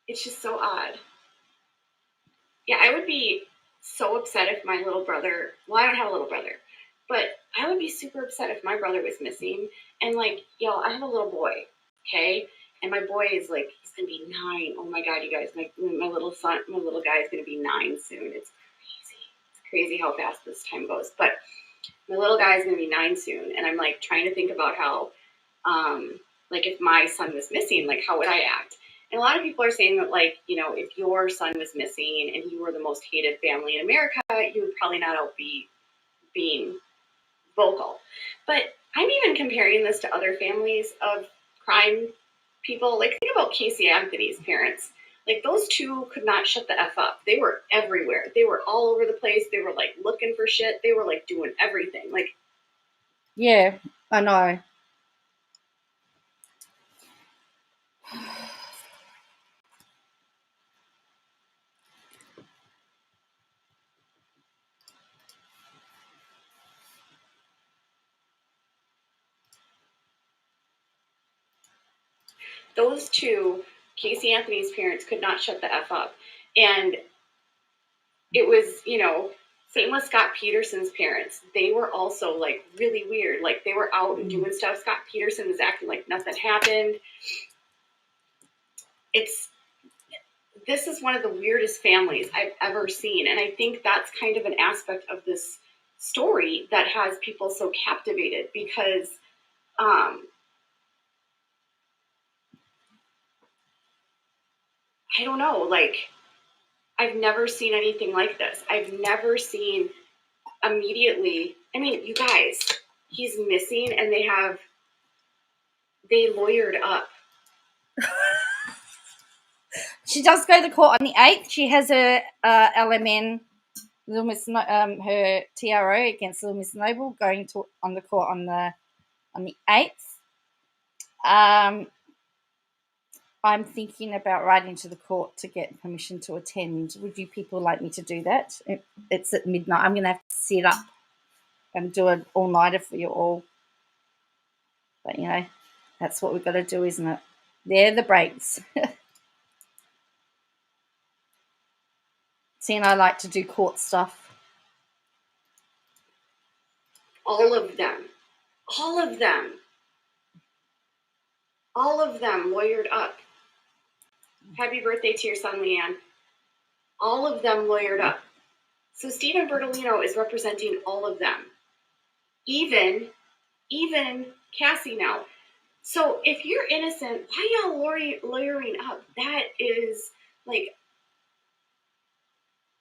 Speaker 2: It's just so odd. Yeah, I would be so upset if my little brother, well, I don't have a little brother, but I would be super upset if my brother was missing. And like, I have a little boy, okay? And my boy is like, he's gonna be 9. Oh my God, you guys, my little son, my little guy is gonna be 9 soon. It's crazy. It's crazy how fast this time goes. But my little guy is gonna be 9 soon, and I'm like trying to think about how, like if my son was missing, like how would I act? And a lot of people are saying that, like, if your son was missing and you were the most hated family in America, you would probably not be being vocal. But I'm even comparing this to other families of crime people. Like, think about Casey Anthony's parents. Like, those two could not shut the F up. They were everywhere. They were all over the place. They were, like, looking for shit. They were, like, doing everything. Like,
Speaker 1: Yeah, I know.
Speaker 2: those two Casey Anthony's parents could not shut the F up. And it was, same with Scott Peterson's parents. They were also like really weird. Like they were out and doing stuff. Scott Peterson was acting like nothing happened. This is one of the weirdest families I've ever seen. And I think that's kind of an aspect of this story that has people so captivated because I don't know, like I've never seen anything like this. I've never seen immediately. I mean, you guys, he's missing and they lawyered up.
Speaker 1: She does go to court on the 8th. She has her LMN, Little Miss, her TRO against Little Miss Noble going to on the court on the 8th. I'm thinking about writing to the court to get permission to attend. Would you people like me to do that? It's at midnight. I'm going to have to sit up and do an all-nighter for you all. But, that's what we've got to do, isn't it? They're the breaks. See, and I like to do court stuff.
Speaker 2: All of them lawyered up. Happy birthday to your son, Leanne. All of them lawyered up. So Stephen Bertolino is representing all of them. Even Cassie now. So if you're innocent, why y'all lawyering up? That is like,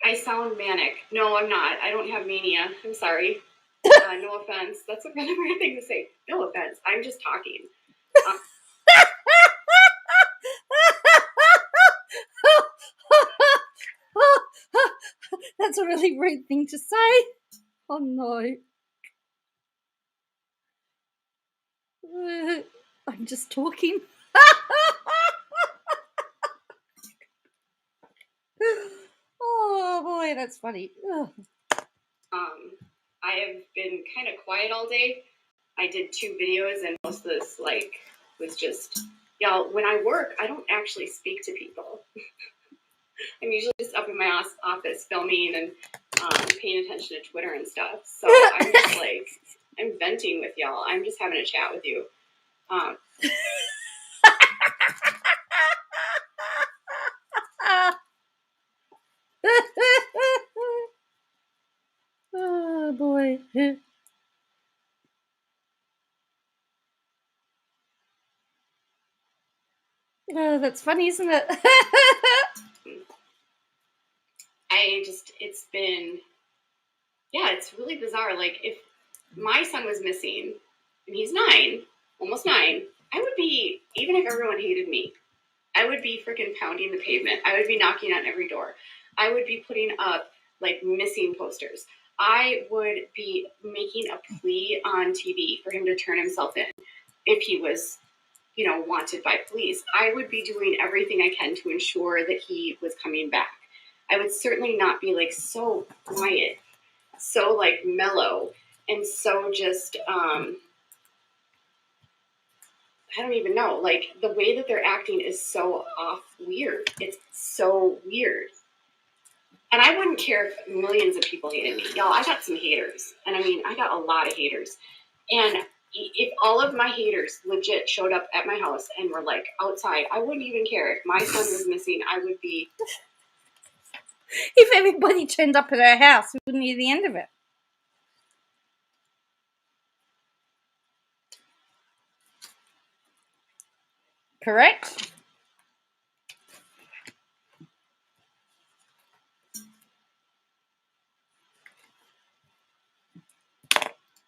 Speaker 2: I sound manic. No, I'm not. I don't have mania. I'm sorry. No offense. That's a really weird thing to say. No offense. I'm just talking.
Speaker 1: That's a really rude thing to say. Oh no. I'm just talking. Oh boy, that's funny.
Speaker 2: I have been kind of quiet all day. I did 2 videos and most of this was just, y'all, when I work, I don't actually speak to people. I'm usually just up in my office filming and paying attention to Twitter and stuff. So I'm just I'm venting with y'all. I'm just having a chat with you.
Speaker 1: Oh boy. Oh, that's funny, isn't it?
Speaker 2: It's been, it's really bizarre. Like if my son was missing and he's 9, almost 9, I would be, even if everyone hated me, I would be freaking pounding the pavement. I would be knocking on every door. I would be putting up missing posters. I would be making a plea on TV for him to turn himself in if he was, wanted by police. I would be doing everything I can to ensure that he was coming back. I would certainly not be so quiet, so mellow, and so just I don't even know. The way that they're acting is so off weird. It's so weird. And I wouldn't care if millions of people hated me. Y'all, I got some haters. And I mean, I got a lot of haters. And if all of my haters legit showed up at my house and were outside, I wouldn't even care. If my son was missing, I would be...
Speaker 1: If everybody turned up at our house, we wouldn't hear the end of it. Correct?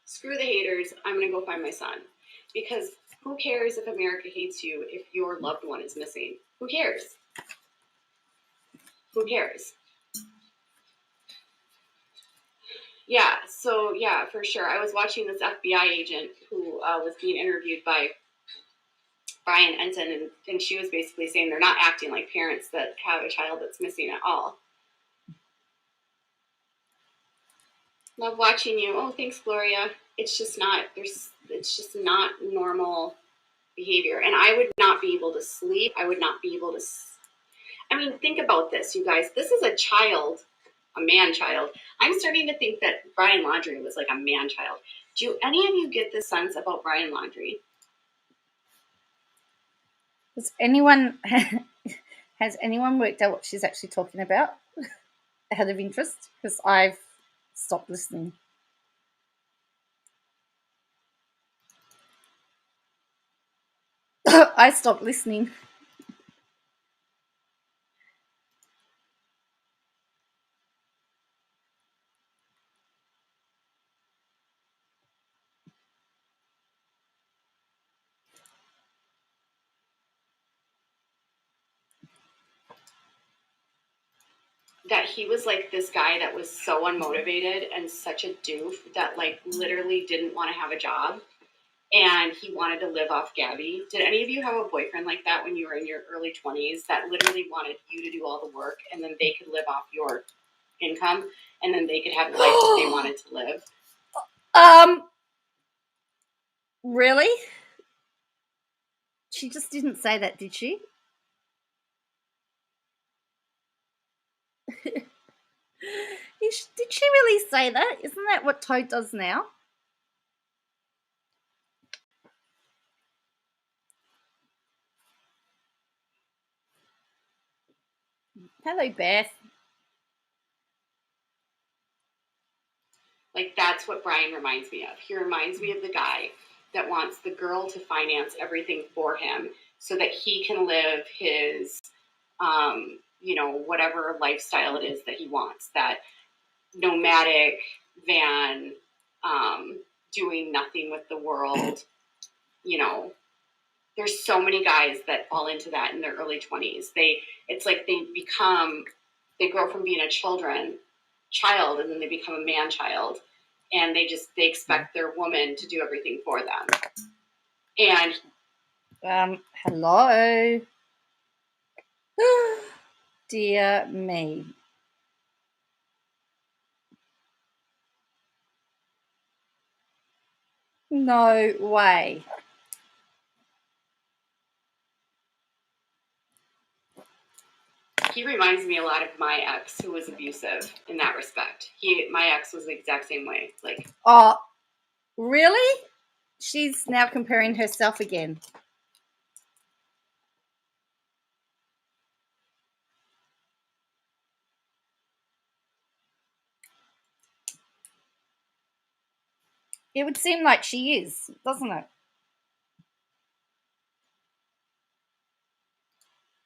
Speaker 2: Screw the haters. I'm going to go find my son. Because who cares if America hates you if your loved one is missing? Who cares? Who cares? Yeah, so yeah, for sure. I was watching this FBI agent who was being interviewed by Brian Enton, and she was basically saying they're not acting like parents that have a child that's missing at all. Love watching you. Oh, thanks, Gloria. It's just not normal. behavior. And I would not be able to sleep. I would not be able to, I mean, think about this, you guys. This is a child, a man-child. I'm starting to think that Brian Laundrie was like a man-child. Do any of you get the sense about Brian Laundrie?
Speaker 1: Has anyone worked out what she's actually talking about out of interest? Because I've stopped listening. I stopped listening.
Speaker 2: That he was like this guy that was so unmotivated and such a doof that like literally didn't want to have a job. And he wanted to live off Gabby. Did any of you have a boyfriend like that when you were in your early 20s that literally wanted you to do all the work and then they could live off your income and then they could have the life that they wanted to live?
Speaker 1: Really? She just didn't say that, did she? Did she really say that? Isn't that what Toad does now? Hello, Beth.
Speaker 2: Like, that's what Brian reminds me of. He reminds me of the guy that wants the girl to finance everything for him so that he can live his, whatever lifestyle it is that he wants. That nomadic van, doing nothing with the world. There's so many guys that fall into that in their early 20s. It's like they grow from being a child and then they become a man-child, and they expect their woman to do everything for them. And
Speaker 1: hello. Dear me. No way.
Speaker 2: He reminds me a lot of my ex, who was abusive in that respect. My ex was the exact same way. Like,
Speaker 1: oh, really? She's now comparing herself again. It would seem like she is, doesn't it?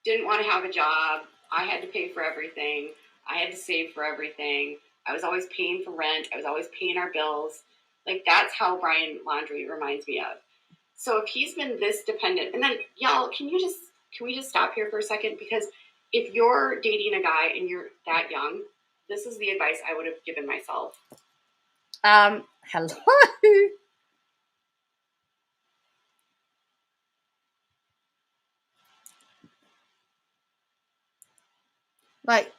Speaker 2: Didn't want to have a job. I had to pay for everything. I had to save for everything. I was always paying for rent. I was always paying our bills. Like, that's how Brian Laundrie reminds me of. So if he's been this dependent, and then y'all, can we just stop here for a second? Because if you're dating a guy and you're that young, this is the advice I would have given myself.
Speaker 1: Hello. Like,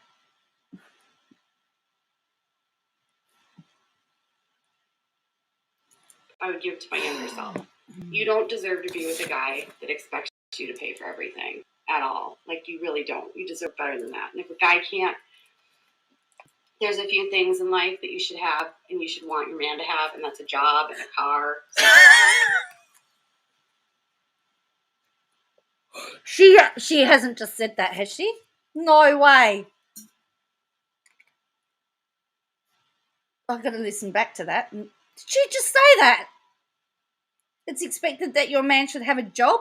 Speaker 2: I would give to my younger self. You don't deserve to be with a guy that expects you to pay for everything at all. Like, you really don't. You deserve better than that. And if a guy can't, there's a few things in life that you should have and you should want your man to have, and that's a job and a car.
Speaker 1: She hasn't just said that, has she? No way. I've got to listen back to that. Did she just say that? It's expected that your man should have a job?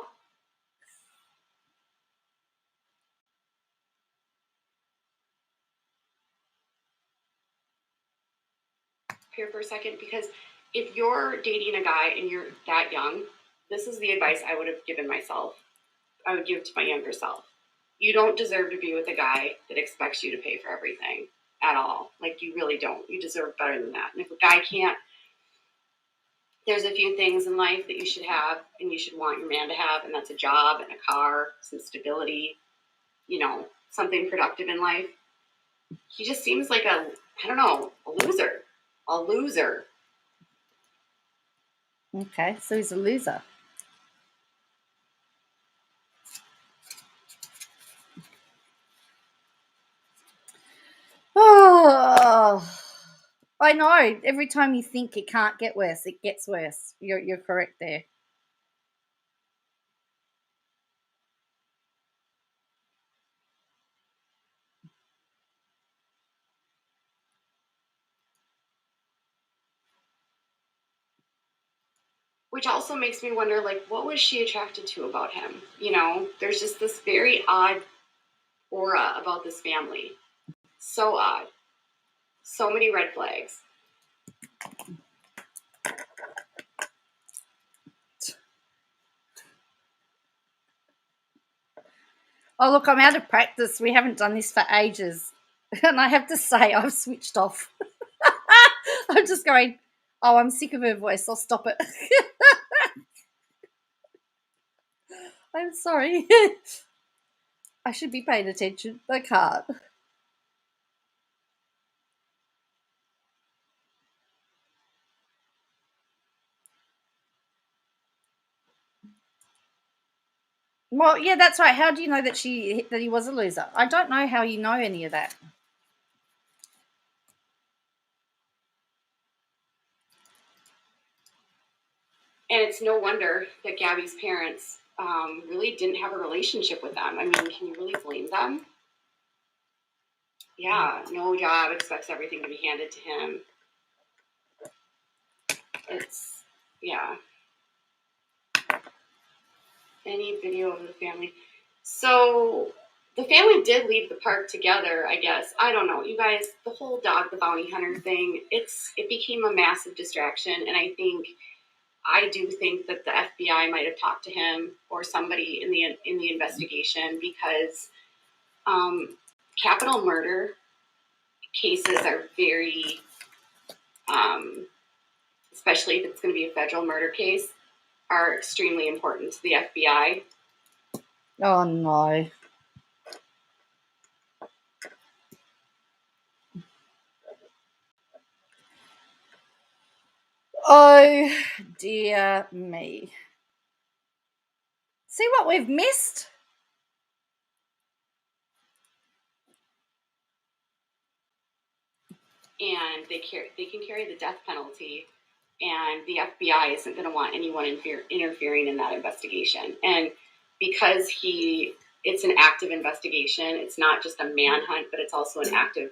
Speaker 2: Here for a second, because if you're dating a guy and you're that young, this is the advice I would have given myself. I would give to my younger self. You don't deserve to be with a guy that expects you to pay for everything at all. Like, you really don't. You deserve better than that. And if a guy can't, there's a few things in life that you should have and you should want your man to have, and that's a job and a car, some stability, something productive in life. He just seems like a loser. A loser.
Speaker 1: Okay, so he's a loser. I know. Every time you think it can't get worse, it gets worse. You're correct there.
Speaker 2: Which also makes me wonder, like, what was she attracted to about him? You know, there's just this very odd aura about this family. So odd. So many red flags.
Speaker 1: Oh, look, I'm out of practice. We haven't done this for ages. And I have to say, I've switched off. I'm just going, oh, I'm sick of her voice. I'll stop it. I'm sorry. I should be paying attention. I can't. Well, yeah, that's right. How do you know that he was a loser? I don't know how you know any of that.
Speaker 2: And it's no wonder that Gabby's parents really didn't have a relationship with them. I mean, can you really blame them? Yeah, no job, expects everything to be handed to him. It's, yeah. Any video of the family. So the family did leave the park together, I guess. I don't know. You guys, the whole dog the bounty hunter thing, it became a massive distraction. And I do think that the FBI might have talked to him or somebody in the investigation, because capital murder cases are very, especially if it's going to be a federal murder case, are extremely important to the FBI.
Speaker 1: Oh, no. Oh, dear me. See what we've missed?
Speaker 2: And they can carry the death penalty, and the FBI isn't going to want anyone interfering in that investigation. And because it's an active investigation, it's not just a manhunt, but it's also an active,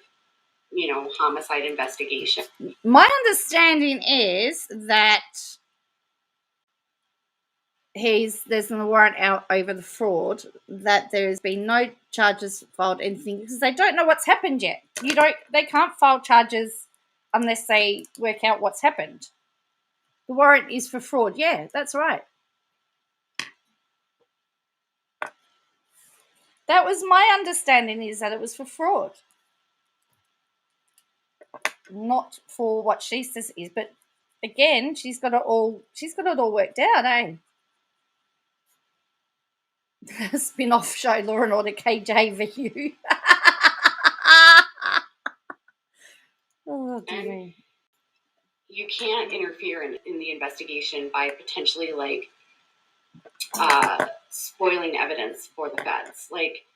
Speaker 2: homicide investigation.
Speaker 1: My understanding is that there's a warrant out over the fraud, that there's been no charges filed, anything, because they don't know what's happened yet. They can't file charges unless they work out what's happened. The warrant is for fraud. Yeah, that's right. That was my understanding, is that it was for fraud, not for what she says it is. But again, she's got it all worked out, eh? Spin-off show, Law and Order KJVU. Oh, dear me.
Speaker 2: You can't interfere in the investigation by potentially spoiling evidence for the feds. Like,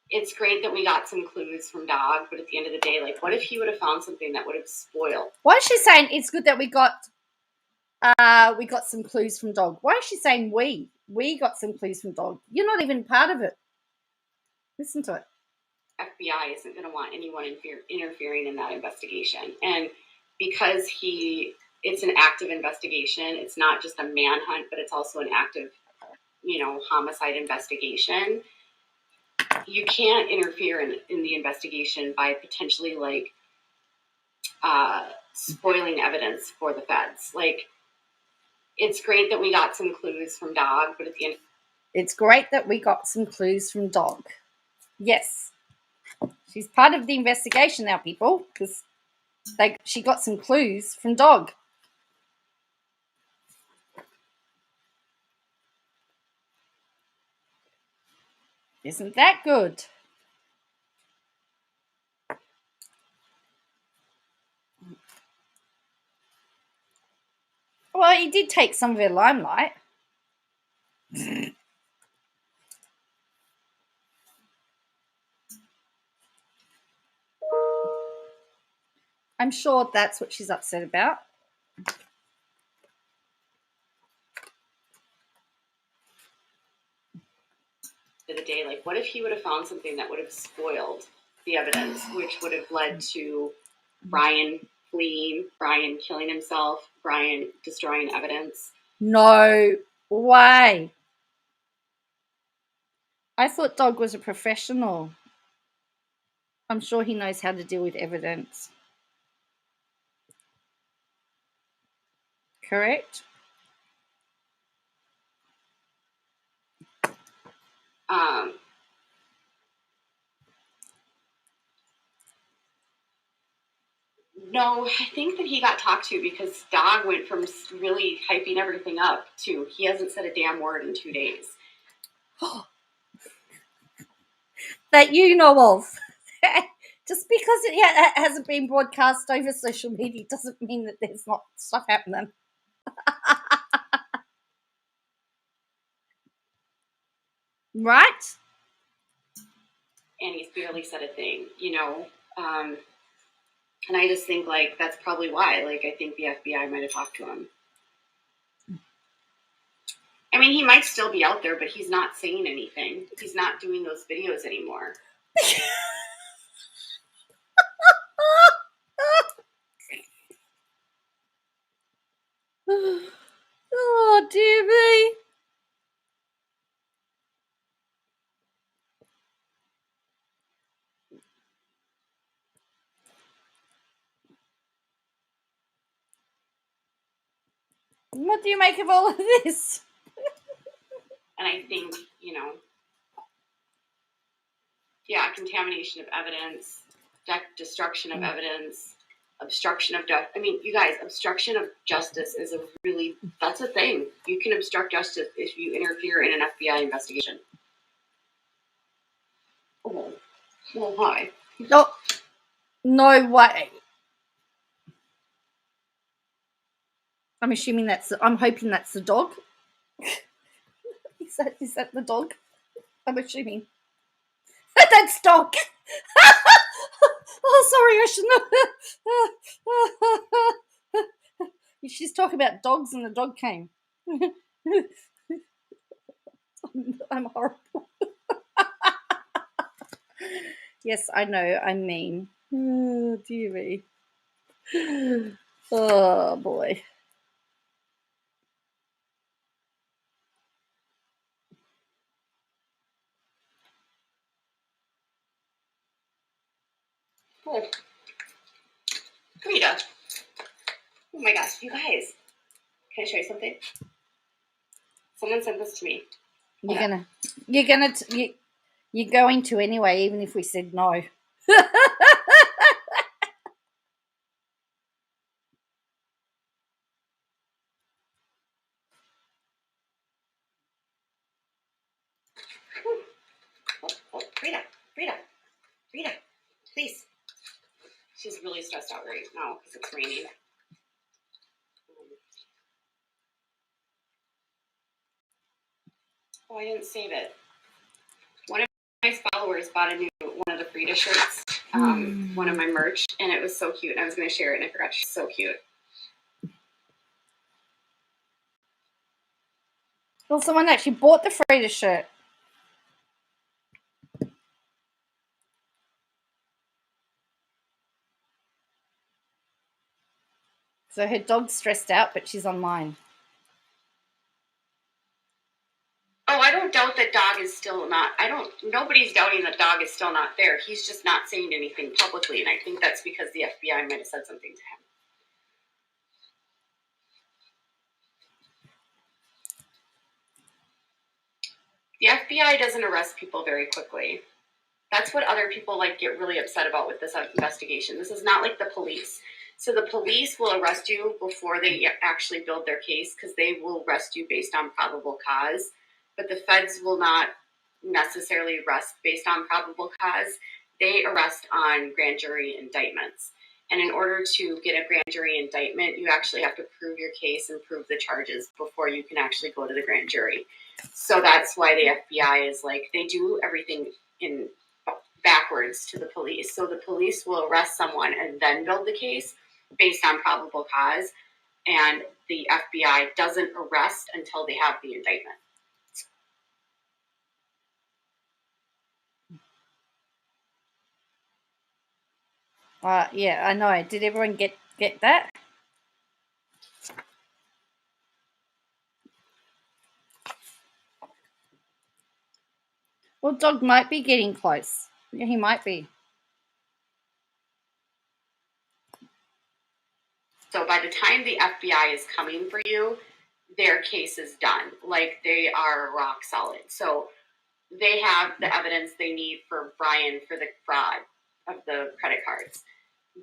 Speaker 2: it's great that we got some clues from Dog, but at the end of the day, like, what if he would have found something that would have spoiled?
Speaker 1: Why is she saying it's good that we got some clues from Dog? Why is she saying we got some clues from Dog? You're not even part of it. Listen to it.
Speaker 2: FBI isn't going to want anyone interfering in that investigation. And because it's an active investigation, it's not just a manhunt, but it's also an active, homicide investigation. You can't interfere in the investigation by potentially spoiling evidence for the feds. Like, it's great that we got some clues from Dog, but at the end,
Speaker 1: it's great that we got some clues from Dog. Yes, she's part of the investigation now, people, because she got some clues from Dog. Isn't that good? Well, he did take some of her limelight. I'm sure that's what she's upset about.
Speaker 2: The day, like, what if he would have found something that would have spoiled the evidence, which would have led to Brian fleeing, Brian killing himself, Brian destroying evidence?
Speaker 1: No way. I thought Dog was a professional. I'm sure he knows how to deal with evidence. Correct?
Speaker 2: No, I think that he got talked to because Dog went from really hyping everything up to he hasn't said a damn word in 2 days.
Speaker 1: That you know of. Just because it hasn't been broadcast over social media doesn't mean that there's not stuff happening. Right?
Speaker 2: And he's barely said a thing, you know. And I just think, like, that's probably why. Like, I think the FBI might have talked to him. I mean, he might still be out there, but he's not saying anything. He's not doing those videos anymore.
Speaker 1: Oh, dear me. What do you make of all of this?
Speaker 2: And I think, you know, yeah, contamination of evidence, destruction of evidence, obstruction of justice. I mean, you guys, obstruction of justice is that's a thing. You can obstruct justice if you interfere in an FBI investigation. Oh, well, hi.
Speaker 1: No way. I'm hoping that's the dog. Is that the dog? I'm assuming. That's Dog. Oh, sorry, I shouldn't have. She's talking about dogs and the dog came. I'm horrible. Yes, I know, I'm mean. Oh, dear me. Oh, boy.
Speaker 2: Oh, Rita. Oh my gosh, you guys. Can I show you something? Someone sent this to me.
Speaker 1: You're going to anyway, even if we said no.
Speaker 2: Oh, Rita, please. She's really stressed out right now because it's raining. Oh, I didn't save it. One of my followers bought one of the Frida shirts, one of my merch, and it was so cute. And I was going to share it, and I forgot. She's so cute.
Speaker 1: Well, someone actually bought the Frida shirt. So her dog's stressed out, but she's online.
Speaker 2: Oh, I don't doubt that Dog is still not. Nobody's doubting that Dog is still not there. He's just not saying anything publicly, and I think that's because the FBI might have said something to him. The FBI doesn't arrest people very quickly. That's what other people get really upset about with this investigation. This is not like the police. So the police will arrest you before they actually build their case because they will arrest you based on probable cause. But the feds will not necessarily arrest based on probable cause. They arrest on grand jury indictments. And in order to get a grand jury indictment, you actually have to prove your case and prove the charges before you can actually go to the grand jury. So that's why the FBI is they do everything in backwards to the police. So the police will arrest someone and then build the case based on probable cause, and the FBI doesn't arrest until they have the indictment.
Speaker 1: Yeah, I know. Did everyone get that? Well, dog might be getting close. Yeah, he might be.
Speaker 2: So by the time the FBI is coming for you, their case is done. Like, they are rock solid. So they have the evidence they need for Brian for the fraud of the credit cards.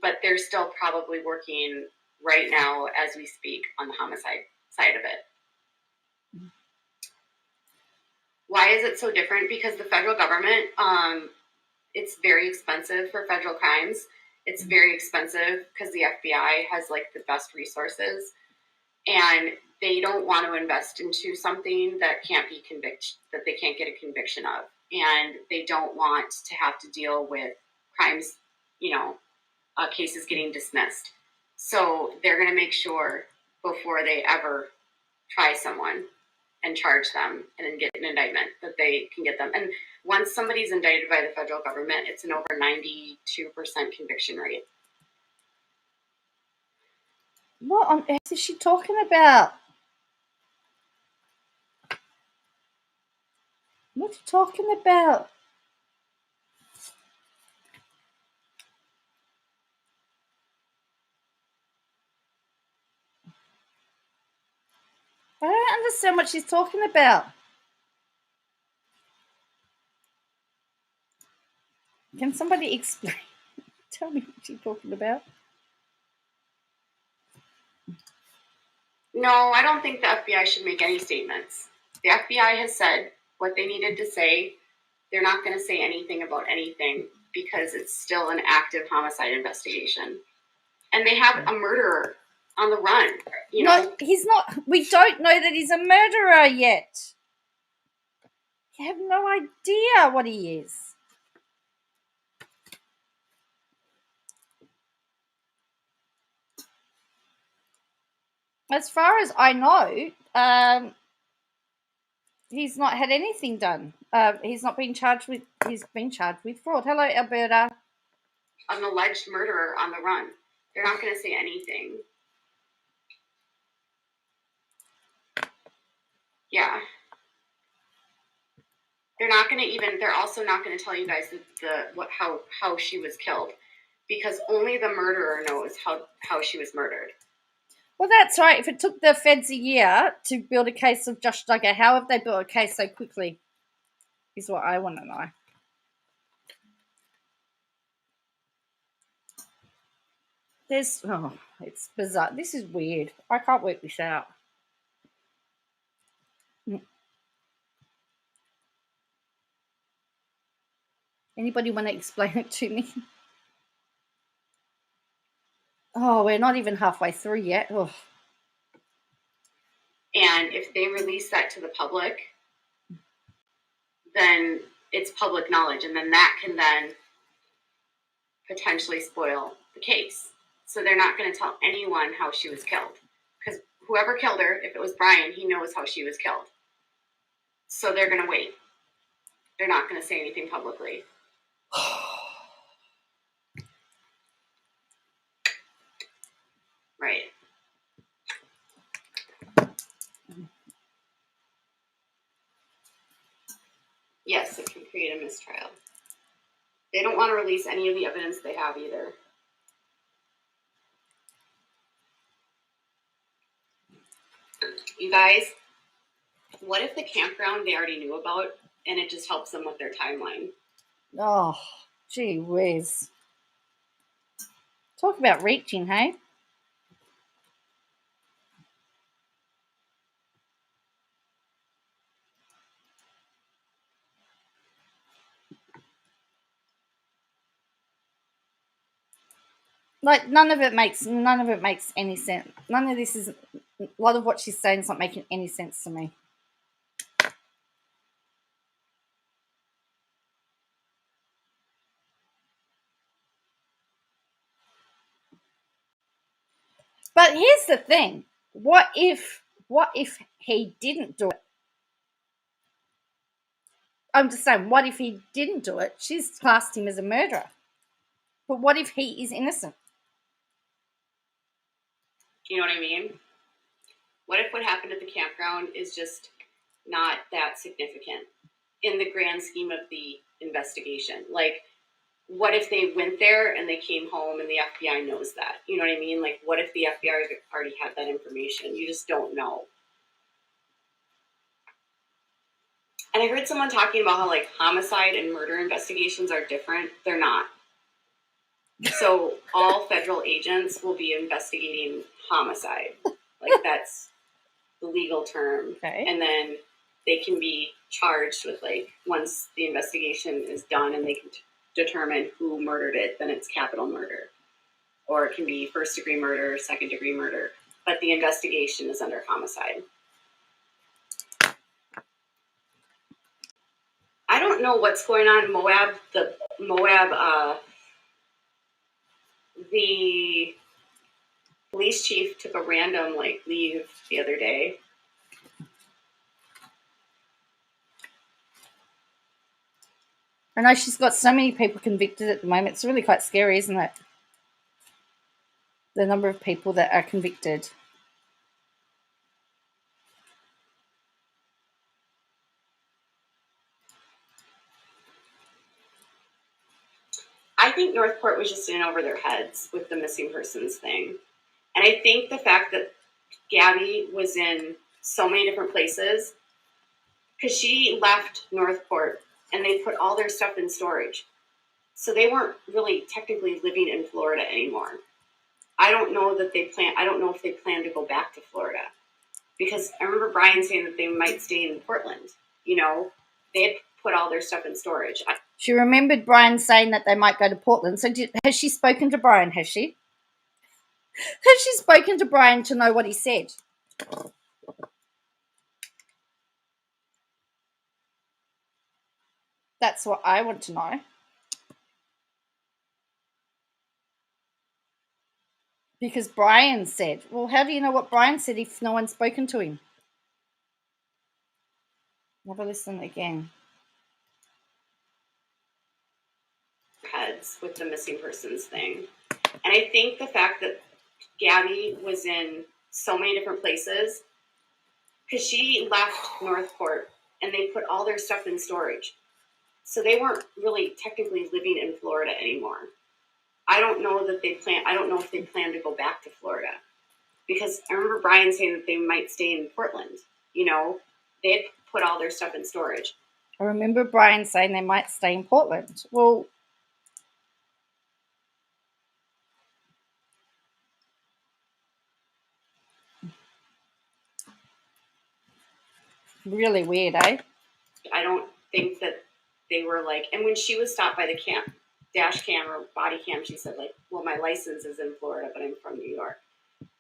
Speaker 2: But they're still probably working right now as we speak on the homicide side of it. Why is it so different? Because the federal government, it's very expensive for federal crimes. It's very expensive because the FBI has like the best resources, and they don't want to invest into something that can't be that they can't get a conviction of, and they don't want to have to deal with crimes, cases getting dismissed. So they're going to make sure before they ever try someone and charge them and then get an indictment that they can get them. And once somebody's indicted by the federal government, it's an over 92% conviction rate.
Speaker 1: What on earth is she talking about? What are you talking about? I don't understand what she's talking about. Can somebody explain? Tell me what she's talking about.
Speaker 2: No, I don't think the FBI should make any statements. The FBI has said what they needed to say. They're not going to say anything about anything because it's still an active homicide investigation. And they have a murderer on the run.
Speaker 1: No, he's not. We don't know that he's a murderer yet. You have no idea what he is. As far as I know, he's not had anything done. He's not been charged with. He's been charged with fraud. Hello, Alberta.
Speaker 2: An alleged murderer on the run. They're not going to say anything. Yeah. They're also not going to tell you guys how she was killed, because only the murderer knows how she was murdered.
Speaker 1: Well, that's right. If it took the feds a year to build a case of Josh Duggar, how have they built a case so quickly? Is what I want to know. It's bizarre. This is weird. I can't work this out. Anybody want to explain it to me? Oh, we're not even halfway through yet. Oh.
Speaker 2: And if they release that to the public, then it's public knowledge, and then that can then potentially spoil the case. So they're not going to tell anyone how she was killed, because whoever killed her, if it was Brian, he knows how she was killed. So they're going to wait. They're not going to say anything publicly. Right. Yes, it can create a mistrial. They don't want to release any of the evidence they have either. You guys, what if the campground they already knew about, and it just helps them with their timeline?
Speaker 1: Oh, gee whiz. Talk about reaching, hey? Like, none of it makes any sense. None of this is, a lot of what she's saying is not making any sense to me. But here's the thing. What if he didn't do it? I'm just saying, what if he didn't do it? She's classed him as a murderer. But what if he is innocent?
Speaker 2: You know what I mean? What if what happened at the campground is just not that significant in the grand scheme of the investigation? Like, what if they went there and they came home and the FBI knows that? You know what I mean? Like, what if the FBI already had that information? You just don't know. And I heard someone talking about how, like, homicide and murder investigations are different. They're not. So all federal agents will be investigating homicide. Like, that's the legal term.
Speaker 1: Okay.
Speaker 2: And then they can be charged with, like, once the investigation is done and they can determine who murdered it, then it's capital murder. Or it can be first-degree murder, second-degree murder. But the investigation is under homicide. I don't know what's going on in Moab. The police chief took a random, like, leave the other day.
Speaker 1: I know she's got so many people convicted at the moment. It's really quite scary, isn't it? The number of people that are convicted.
Speaker 2: I think Northport was just in over their heads with the missing persons thing. And I think the fact that Gabby was in so many different places, because she left Northport and they put all their stuff in storage. So they weren't really technically living in Florida anymore. I don't know if they plan to go back to Florida. Because I remember Brian saying that they might stay in Portland. You know, they had put all their stuff in storage.
Speaker 1: She remembered Brian saying that they might go to Portland. So has she spoken to Brian, has she? Has she spoken to Brian to know what he said? That's what I want to know. Because Brian said, well, how do you know what Brian said if no one's spoken to him? Have a listen again.
Speaker 2: Heads with the missing persons thing. And I think the fact that Gabby was in so many different places, because she left Northport and they put all their stuff in storage. So they weren't really technically living in Florida anymore. I don't know if they plan to go back to Florida. Because I remember Brian saying that they might stay in Portland. You know, they had put all their stuff in storage.
Speaker 1: I remember Brian saying they might stay in Portland. Well, really weird, eh?
Speaker 2: I don't think that they were like, and when she was stopped by the dash cam or body cam, she said, like, well, my license is in Florida, but I'm from New York.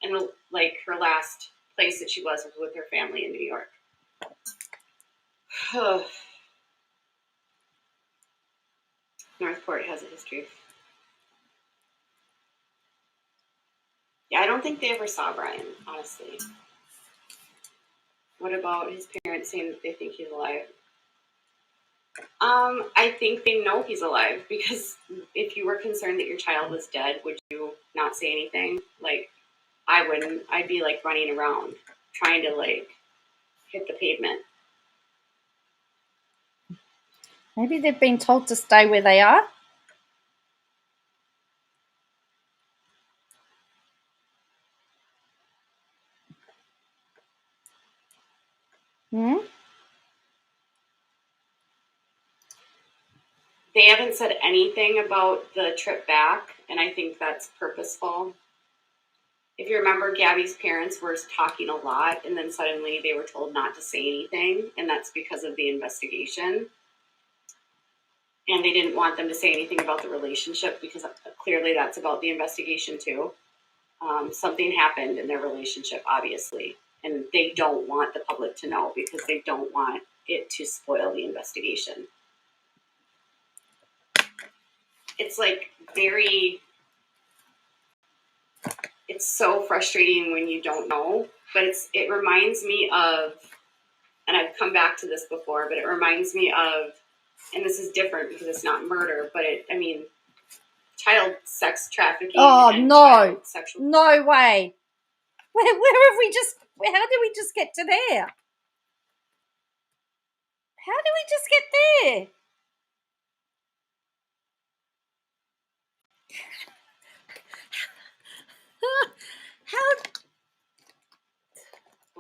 Speaker 2: And, like, her last place that she was with her family in New York. Northport has a history. Yeah, I don't think they ever saw Brian, honestly. What about his parents saying that they think he's alive? I think they know he's alive, because if you were concerned that your child was dead, would you not say anything? Like, I wouldn't. I'd be, like, running around trying to, like, hit the pavement.
Speaker 1: Maybe they've been told to stay where they are.
Speaker 2: They haven't said anything about the trip back, and I think that's purposeful. If you remember, Gabby's parents were talking a lot, and then suddenly they were told not to say anything, and that's because of the investigation. And they didn't want them to say anything about the relationship, because clearly that's about the investigation too. Something happened in their relationship, obviously, and they don't want the public to know, because they don't want it to spoil the investigation. It's like it's so frustrating when you don't know, but it reminds me of, and I've come back to this before, but it reminds me of, and this is different because it's not murder, but child sex trafficking.
Speaker 1: Oh,
Speaker 2: and
Speaker 1: no.
Speaker 2: child sexual.
Speaker 1: No way. Where have we how did we just get to there? How did we just get there? How?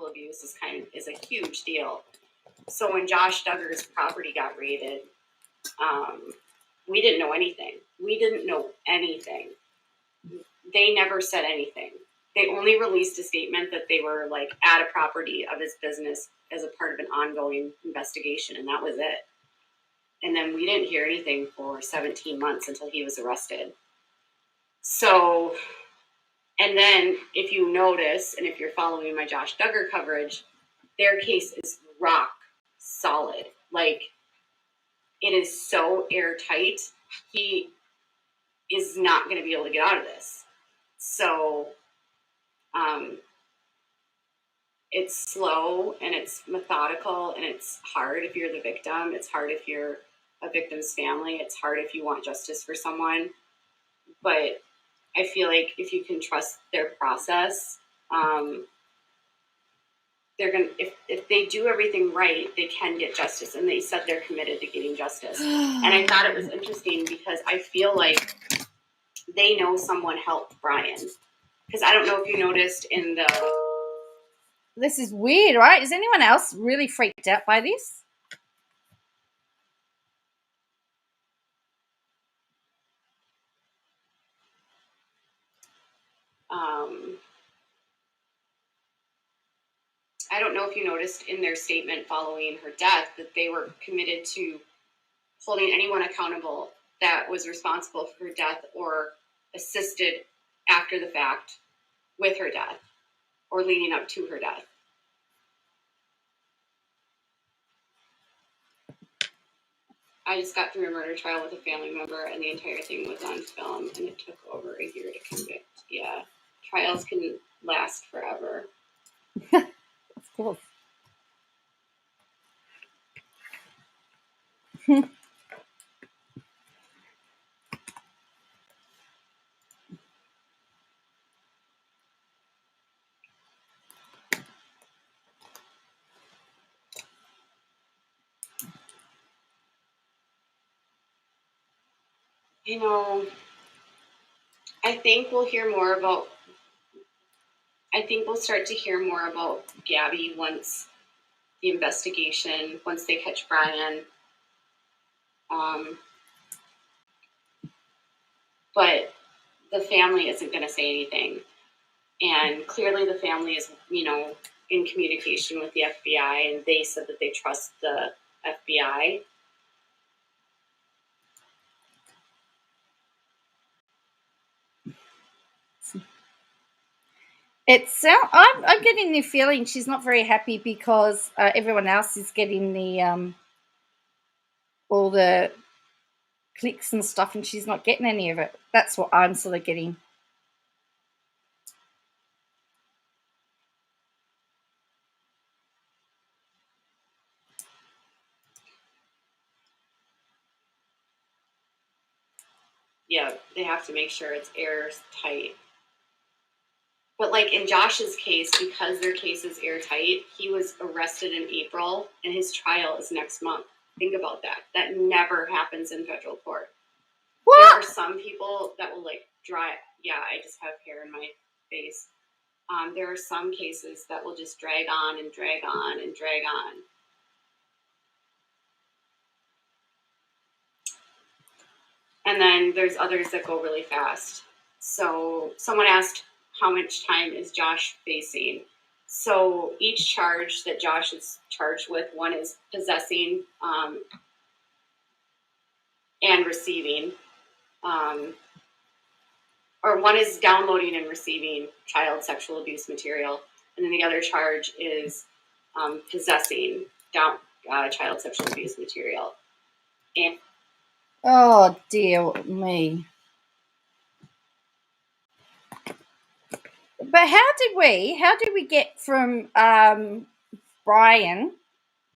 Speaker 2: Abuse is a huge deal. So when Josh Duggar's property got raided, we didn't know anything. We didn't know anything. They never said anything. They only released a statement that they were like at a property of his business as a part of an ongoing investigation, and that was it. And then we didn't hear anything for 17 months until he was arrested. So, and then if you notice, and if you're following my Josh Duggar coverage, their case is rock solid. Like, it is so airtight. He is not going to be able to get out of this. So, it's slow and it's methodical and it's hard if you're the victim. It's hard if you're a victim's family. It's hard if you want justice for someone. But I feel like if you can trust their process, they're gonna. If they do everything right, they can get justice. And they said they're committed to getting justice. And I thought it was interesting because I feel like they know someone helped Brian. Because I don't know if you noticed in the.
Speaker 1: This is weird, right? Is anyone else really freaked out by this?
Speaker 2: I don't know if you noticed in their statement following her death that they were committed to holding anyone accountable that was responsible for her death or assisted after the fact with her death or leading up to her death. I just got through a murder trial with a family member and the entire thing was on film and it took over a year to convict. Yeah, trials can last forever.
Speaker 1: Of course.
Speaker 2: You know, I think we'll start to hear more about Gabby once the investigation, once they catch Brian. But the family isn't going to say anything. And clearly the family is, in communication with the FBI, and they said that they trust the FBI.
Speaker 1: I'm getting the feeling she's not very happy because everyone else is getting the all the clicks and stuff, and she's not getting any of it. That's what I'm sort of getting.
Speaker 2: Yeah, they have to make sure it's airtight. But like in Josh's case, because their case is airtight, he was arrested in April and his trial is next month. Think about that. That never happens in federal court. What? There are some people that will yeah, I just have hair in my face. There are some cases that will just drag on and drag on and drag on. And then there's others that go really fast. So someone asked, how much time is Josh facing? So each charge that Josh is charged with, one is possessing and receiving, or one is downloading and receiving child sexual abuse material, and then the other charge is possessing child sexual abuse material. And
Speaker 1: oh dear me. But how did we get from Brian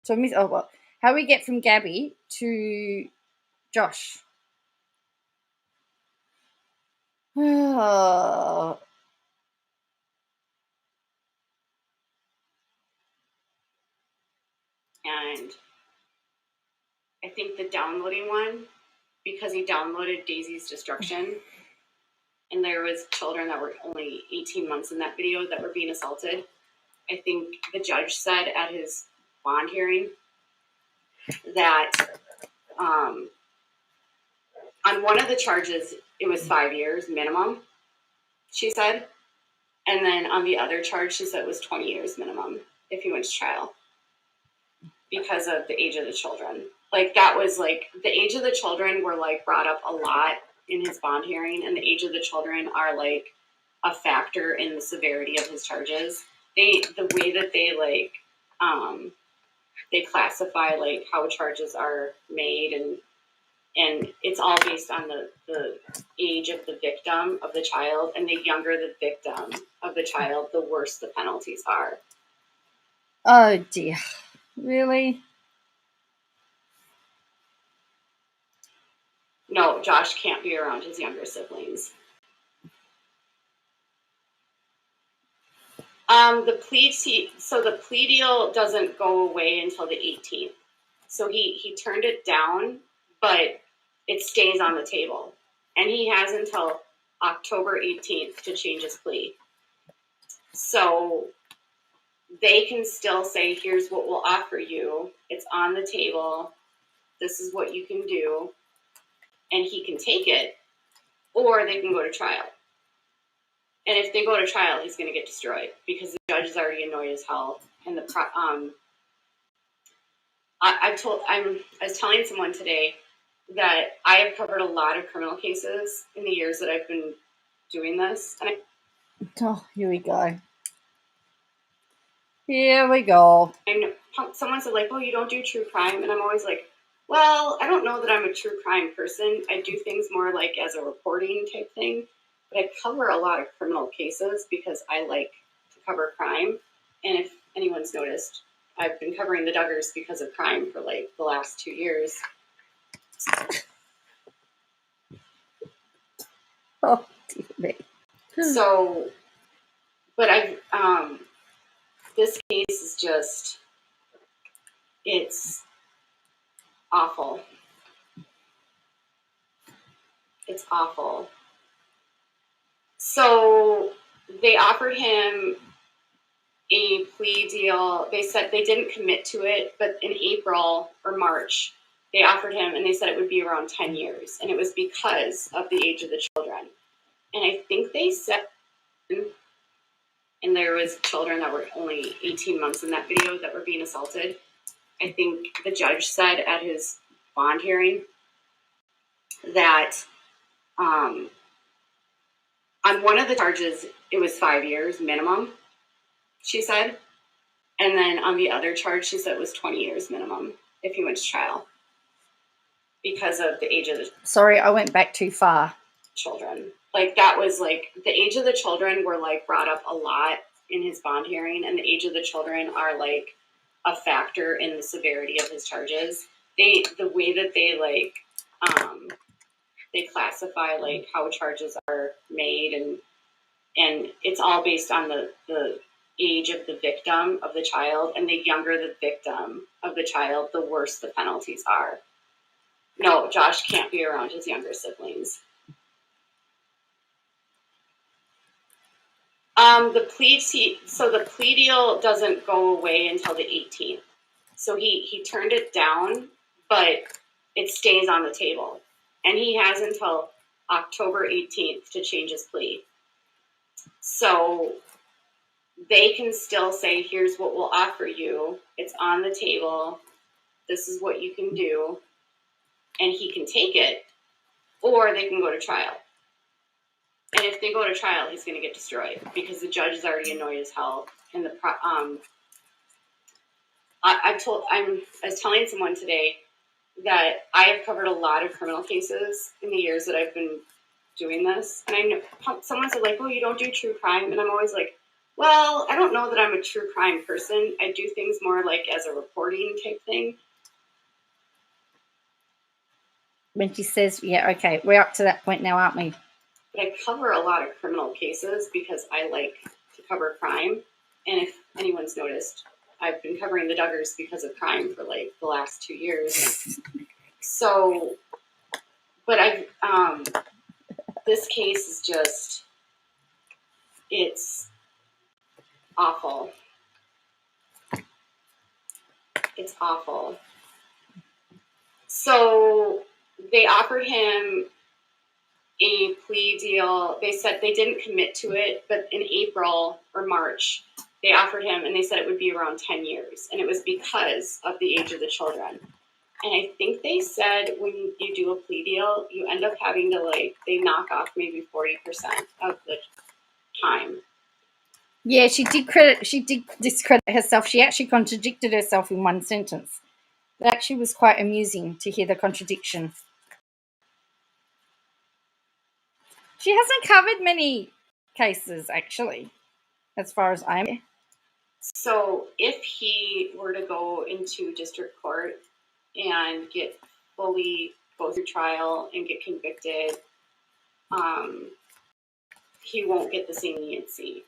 Speaker 1: to Miss? Oh, well, how we get from Gabby to Josh? Oh,
Speaker 2: And I think the downloading one, because he downloaded Daisy's Destruction, and there was children that were only 18 months in that video that were being assaulted. I think the judge said at his bond hearing that on one of the charges, it was 5 years minimum, she said. And then on the other charge, she said it was 20 years minimum if he went to trial because of the age of the children. Like, that was like, the age of the children were like brought up a lot in his bond hearing, and the age of the children are like a factor in the severity of his charges. The way that they classify like how charges are made, and it's all based on the age of the victim of the child, and the younger the victim of the child, the worse the penalties are.
Speaker 1: oh dear, really?
Speaker 2: No, Josh can't be around his younger siblings. The plea deal doesn't go away until the 18th. So he turned it down, but it stays on the table. And he has until October 18th to change his plea. So they can still say, here's what we'll offer you. It's on the table. This is what you can do. And he can take it, or they can go to trial. And if they go to trial, he's going to get destroyed because the judge is already annoyed as hell. And I was telling someone today that I have covered a lot of criminal cases in the years that I've been doing this. And
Speaker 1: Here we go. Here we go.
Speaker 2: I know someone said, like, oh, you don't do true crime. And I'm always like, well, I don't know that I'm a true crime person. I do things more like as a reporting type thing. But I cover a lot of criminal cases because I like to cover crime. And if anyone's noticed, I've been covering the Duggars because of crime for like the last 2 years.
Speaker 1: Oh, dear me.
Speaker 2: So, but this case is just, it's awful. It's awful. So they offered him a plea deal. They said they didn't commit to it, but in April or March, they offered him, and they said it would be around 10 years. And it was because of the age of the children. And I think they said, and there was children that were only 18 months in that video that were being assaulted. I think the judge said at his bond hearing that on one of the charges, it was 5 years minimum, she said. And then on the other charge, she said it was 20 years minimum if he went to trial because of the age of the
Speaker 1: Sorry, I went back too far.
Speaker 2: Children. Like, that was like, the age of the children were like brought up a lot in his bond hearing, and the age of the children are like a factor in the severity of his charges. The way that they classify like how charges are made, and it's all based on the age of the victim of the child, and the younger the victim of the child, the worse the penalties are. No, Josh can't be around his younger siblings. The plea deal doesn't go away until the 18th. So he turned it down, but it stays on the table. And he has until October 18th to change his plea. So they can still say, here's what we'll offer you. It's on the table. This is what you can do. And he can take it, or they can go to trial. And if they go to trial, he's going to get destroyed because the judge is already annoyed as hell. And I was telling someone today that I have covered a lot of criminal cases in the years that I've been doing this. And I know someone said, like, oh, you don't do true crime. And I'm always like, well, I don't know that I'm a true crime person. I do things more like as a reporting type thing.
Speaker 1: When she says, yeah, okay, we're up to that point now, aren't we?
Speaker 2: But I cover a lot of criminal cases because I like to cover crime. And if anyone's noticed, I've been covering the Duggars because of crime for like the last 2 years. So, but this case is just, it's awful. It's awful. So they offered him a plea deal. They said they didn't commit to it, but in April or March, they offered him and they said it would be around 10 years. And it was because of the age of the children. And I think they said when you do a plea deal, you end up having to, like, they knock off maybe 40% of the time.
Speaker 1: Yeah, she did discredit herself. She actually contradicted herself in one sentence. It actually was quite amusing to hear the contradiction. She hasn't covered many cases, actually, as far as I'm aware.
Speaker 2: So if he were to go into district court and go through trial and get convicted, he won't get the same leniency.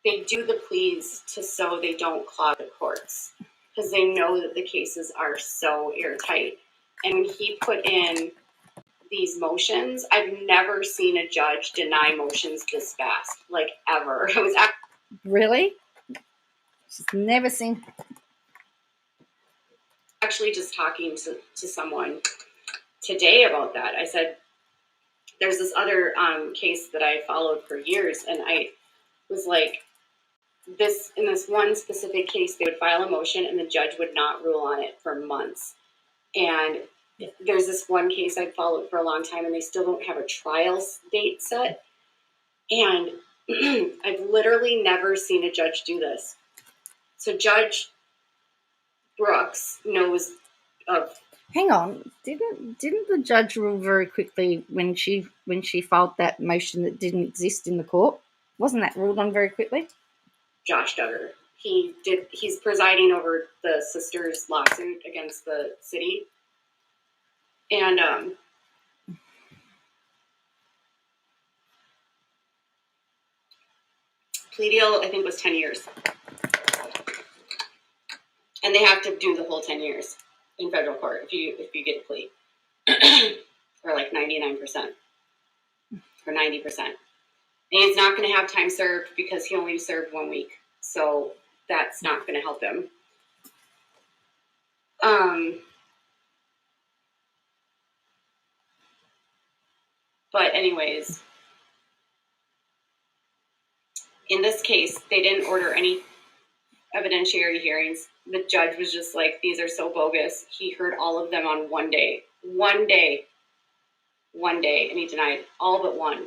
Speaker 2: They do the pleas so they don't clog the courts because they know that the cases are so airtight. And when he put in these motions, I've never seen a judge deny motions this fast, like ever. I was
Speaker 1: really? She's never seen.
Speaker 2: Actually just talking to someone today about that. I said, there's this other case that I followed for years, and I was like, in this one specific case, they would file a motion and the judge would not rule on it for months. And there's this one case I followed for a long time, and they still don't have a trial date set. And I've literally never seen a judge do this. So Judge Brooks knows of.
Speaker 1: Hang on, didn't the judge rule very quickly when she filed that motion that didn't exist in the court? Wasn't that ruled on very quickly?
Speaker 2: Josh Duggar. He's presiding over the sisters' lawsuit against the city. And plea deal, I think, was 10 years. And they have to do the whole 10 years in federal court if you get a plea. Or like 99% or 90%. And he's not going to have time served because he only served 1 week. So that's not going to help him. But anyways, in this case, they didn't order any evidentiary hearings. The judge was just like, these are so bogus. He heard all of them on 1 day. 1 day. 1 day. And he denied all but one.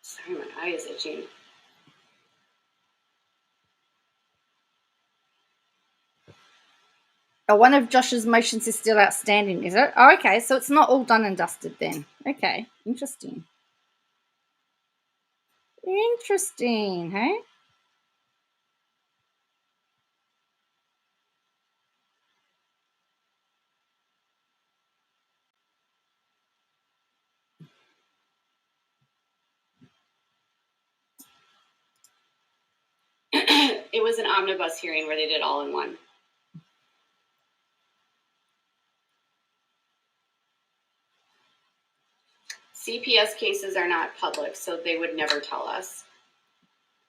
Speaker 2: Sorry, my eye is itching.
Speaker 1: Oh, one of Josh's motions is still outstanding, is it? Oh, okay, so it's not all done and dusted then. Okay, interesting. Interesting, hey?
Speaker 2: It was an omnibus hearing where they did all in one. CPS cases are not public, so they would never tell us.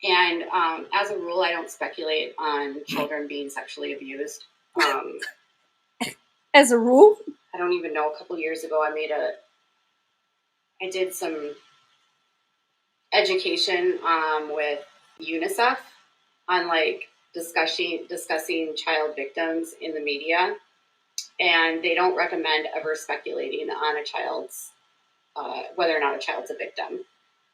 Speaker 2: And as a rule, I don't speculate on children being sexually abused.
Speaker 1: As a rule?
Speaker 2: I don't even know. A couple years ago, I did some education with UNICEF on like discussing child victims in the media, and they don't recommend ever speculating on a child's whether or not a child's a victim,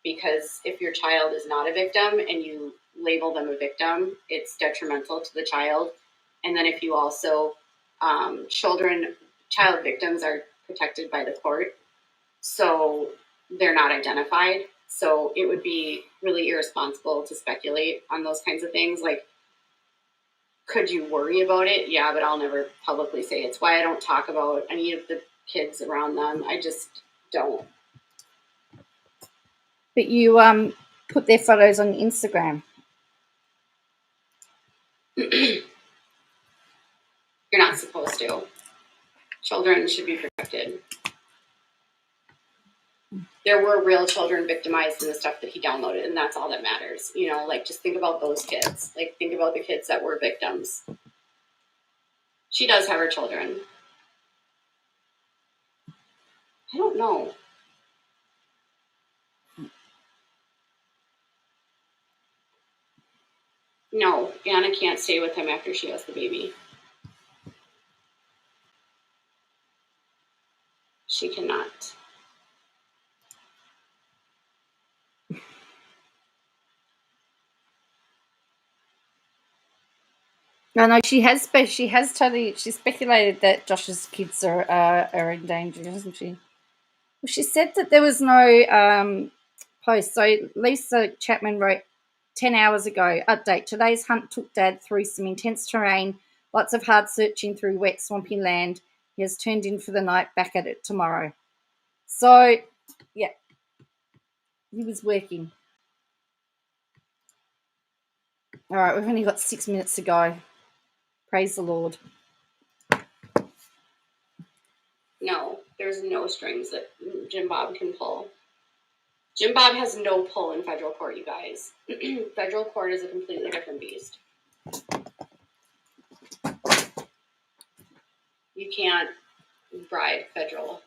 Speaker 2: because if your child is not a victim and you label them a victim, it's detrimental to the child. And then if you also children child victims are protected by the court, so they're not identified. So it would be really irresponsible to speculate on those kinds of things. Like, could you worry about it? Yeah, but I'll never publicly say. It's why I don't talk about any of the kids around them. I just don't.
Speaker 1: But you put their photos on Instagram.
Speaker 2: You're not supposed to. Children should be protected. There were real children victimized in the stuff that he downloaded, and that's all that matters. You know, like, just think about those kids. Like, think about the kids that were victims. She does have her children. I don't know. No, Anna can't stay with him after she has the baby. She cannot.
Speaker 1: No, she has totally. She speculated that Josh's kids are in danger, hasn't she? Well, she said that there was no post. So Lisa Chapman wrote 10 hours ago. Update: today's hunt took Dad through some intense terrain, lots of hard searching through wet, swampy land. He has turned in for the night. Back at it tomorrow. So, yeah, he was working. All right, we've only got 6 minutes to go. Praise the Lord.
Speaker 2: No, there's no strings that Jim Bob can pull. Jim Bob has no pull in federal court, you guys. Federal court is a completely different beast. You can't bribe federal.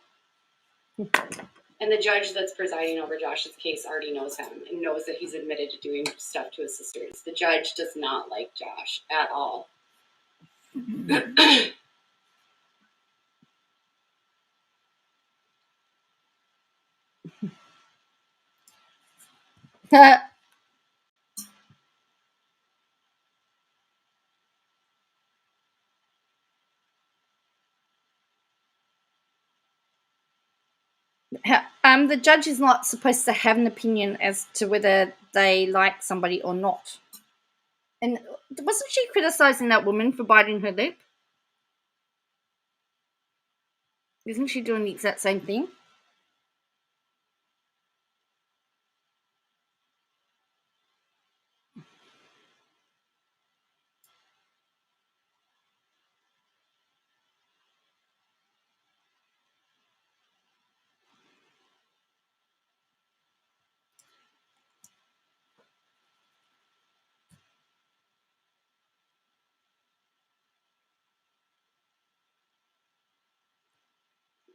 Speaker 2: And the judge that's presiding over Josh's case already knows him and knows that he's admitted to doing stuff to his sisters. The judge does not like Josh at all.
Speaker 1: The judge is not supposed to have an opinion as to whether they like somebody or not. And wasn't she criticizing that woman for biting her lip? Isn't she doing the exact same thing?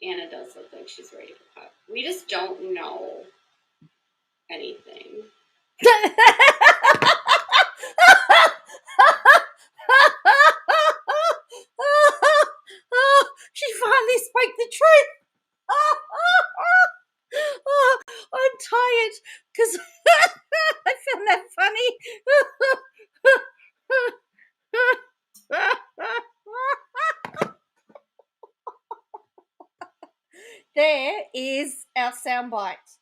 Speaker 2: Anna does look like she's ready for cut. We just don't know anything.
Speaker 1: She finally spoke the truth. Oh, I'm tired because I found that funny. There is our soundbite.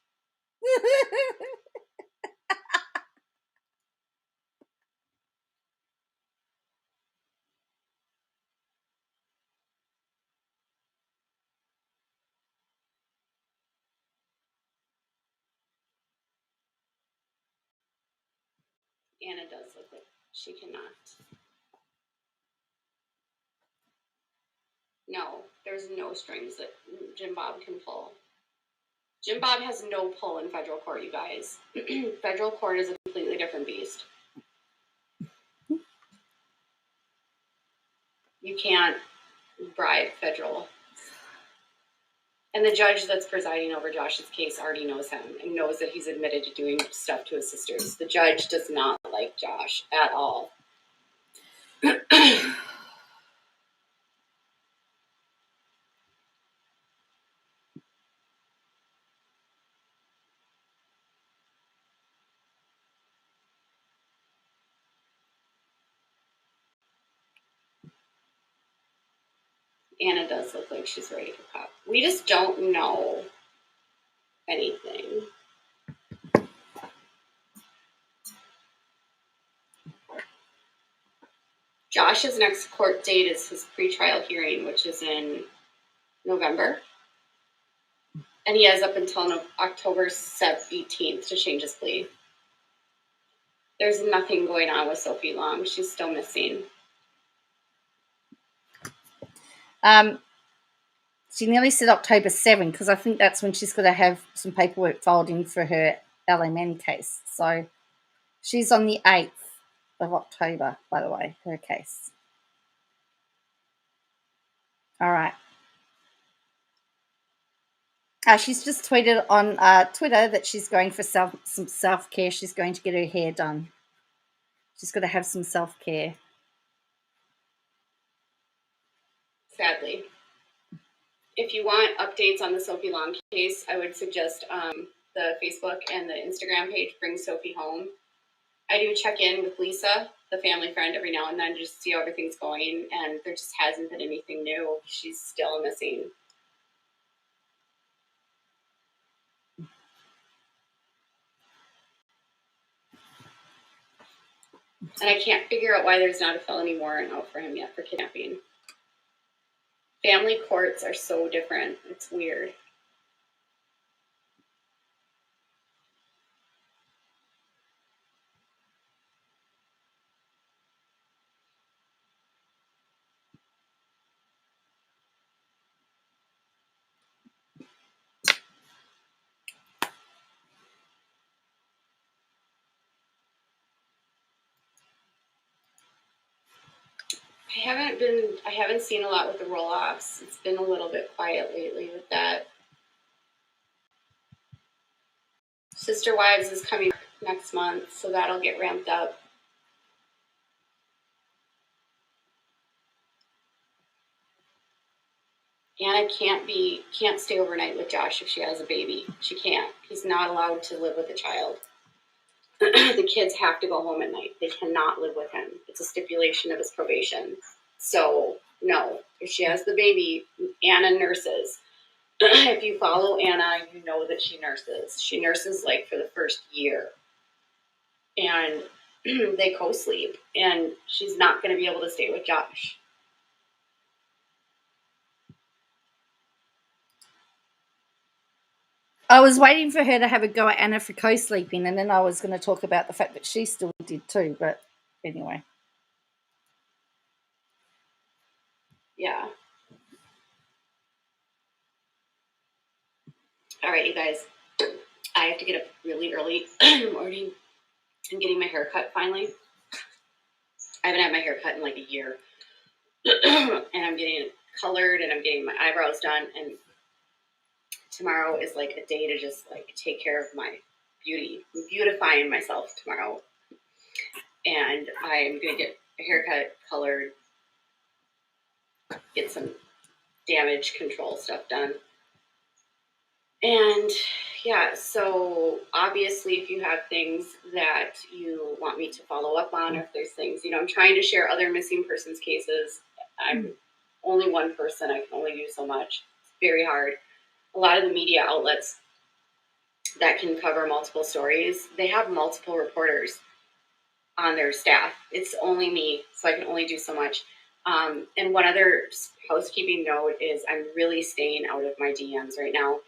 Speaker 2: Anna does look like she cannot. No, there's no strings that Jim Bob can pull. Jim Bob has no pull in federal court, you guys. Federal court is a completely different beast. You can't bribe federal. And the judge that's presiding over Josh's case already knows him and knows that he's admitted to doing stuff to his sisters. The judge does not like Josh at all. Anna does look like she's ready for pop. We just don't know anything. Josh's next court date is his pretrial hearing, which is in November. And he has up until October 18th to change his plea. There's nothing going on with Sophie Long. She's still missing.
Speaker 1: She nearly said October 7 because I think that's when she's got to have some paperwork filed in for her LMN case. So she's on the 8th of October, by the way, her case. All right. She's just tweeted on Twitter that she's going for some self-care. She's going to get her hair done. She's got to have some self-care.
Speaker 2: Sadly. If you want updates on the Sophie Long case, I would suggest the Facebook and the Instagram page, Bring Sophie Home. I do check in with Lisa, the family friend, every now and then just to see how everything's going, and there just hasn't been anything new. She's still missing. And I can't figure out why there's not a felony warrant out for him yet for kidnapping. Family courts are so different. It's weird. I haven't seen a lot with the roll-offs. It's been a little bit quiet lately with that. Sister Wives is coming next month, so that'll get ramped up. Anna can't stay overnight with Josh if she has a baby. She can't. He's not allowed to live with a child. The kids have to go home at night. They cannot live with him. It's a stipulation of his probation. So, no. If she has the baby, Anna nurses. If you follow Anna, you know that she nurses. She nurses like for the first year. And they co-sleep. And she's not going to be able to stay with Josh.
Speaker 1: I was waiting for her to have a go at Anna for co-sleeping, and then I was going to talk about the fact that she still did too, but anyway.
Speaker 2: Yeah. All right, you guys. I have to get up really early in the morning. I'm getting my hair cut finally. I haven't had my hair cut in like a year. And I'm getting it colored and I'm getting my eyebrows done. And tomorrow is like a day to just like take care of my beauty. I'm beautifying myself tomorrow. And I'm going to get a haircut, colored, get some damage control stuff done. And yeah, so obviously if you have things that you want me to follow up on, or if there's things, I'm trying to share other missing persons cases. I'm only one person. I can only do so much. It's very hard. A lot of the media outlets that can cover multiple stories, they have multiple reporters on their staff. It's only me, so I can only do so much. And one other housekeeping note is I'm really staying out of my DMs right now,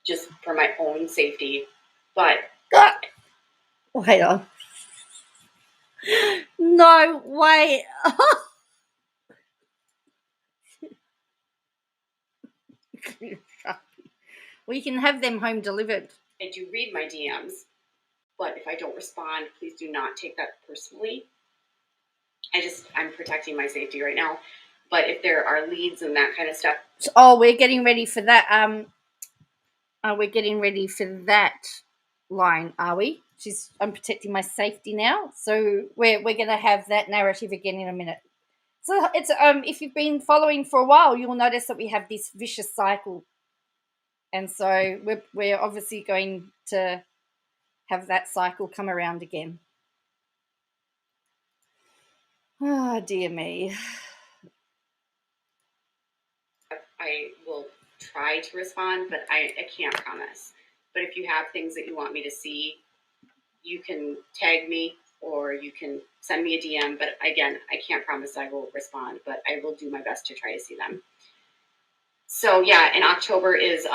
Speaker 2: just for my own safety. But
Speaker 1: wait on. No way. We can have them home delivered.
Speaker 2: I do read my DMs, but if I don't respond, please do not take that personally. I'm protecting my safety right now. But if there are leads and that kind of stuff.
Speaker 1: Oh, we're getting ready for that. We're getting ready for that line, are we? I'm protecting my safety now. So we're going to have that narrative again in a minute. So it's if you've been following for a while, you'll notice that we have this vicious cycle. And so we're obviously going to have that cycle come around again. Oh, dear me.
Speaker 2: I will try to respond, but I can't promise. But if you have things that you want me to see, you can tag me or you can send me a DM. But again, I can't promise I will respond, but I will do my best to try to see them. So yeah, in October is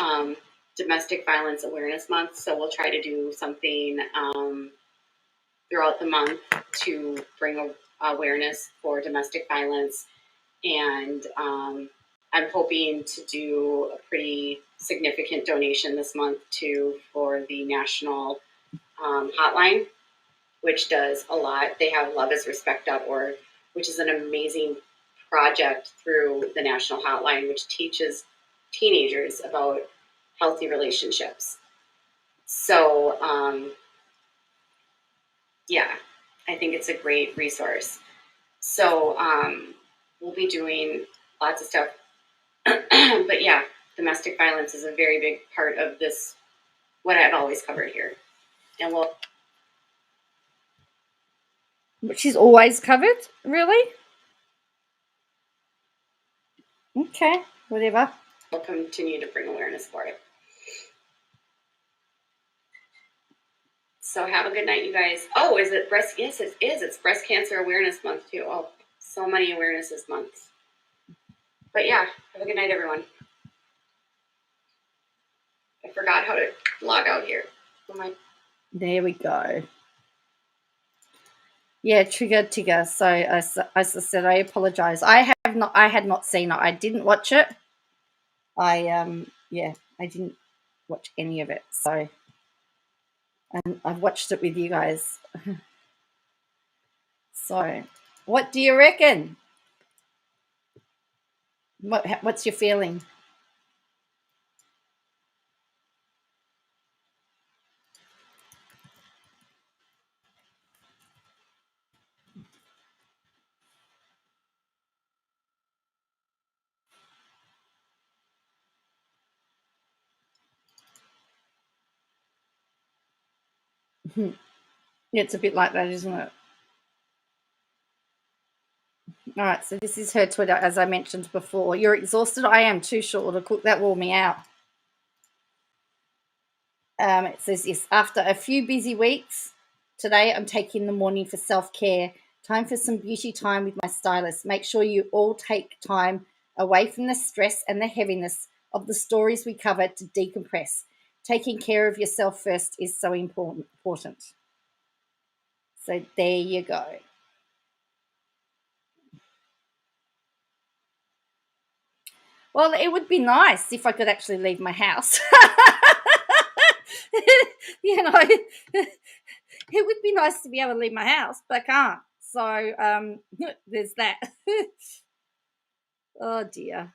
Speaker 2: Domestic Violence Awareness Month. So we'll try to do something throughout the month to bring awareness for domestic violence. And I'm hoping to do a pretty significant donation this month for the national hotline, which does a lot. They have loveisrespect.org, which is an amazing project through the national hotline, which teaches teenagers about healthy relationships. So, yeah, I think it's a great resource. So we'll be doing lots of stuff. But yeah, domestic violence is a very big part of this, what I've always covered here. And we'll...
Speaker 1: She's always covered? Really? Okay, whatever.
Speaker 2: We'll continue to bring awareness for it. So have a good night, you guys. Oh, is it breast? Yes, it is. It's Breast Cancer Awareness Month, too. Oh, so many awarenesses months. But yeah, have a good night, everyone. I forgot how to log out here.
Speaker 1: There we go. Yeah, triggered Tigger. So as I said, I apologize. I had not seen it. I didn't watch it. I didn't watch any of it. So, and I've watched it with you guys. So, what do you reckon? What's your feeling? It's a bit like that, isn't it? All right, so this is her Twitter, as I mentioned before. You're exhausted? I am too, short to cook. That wore me out. It says this: after a few busy weeks, today I'm taking the morning for self-care. Time for some beauty time with my stylist. Make sure you all take time away from the stress and the heaviness of the stories we cover to decompress. Taking care of yourself first is so important. So there you go. Well, it would be nice if I could actually leave my house. You know, it would be nice to be able to leave my house, but I can't. So there's that. Oh, dear.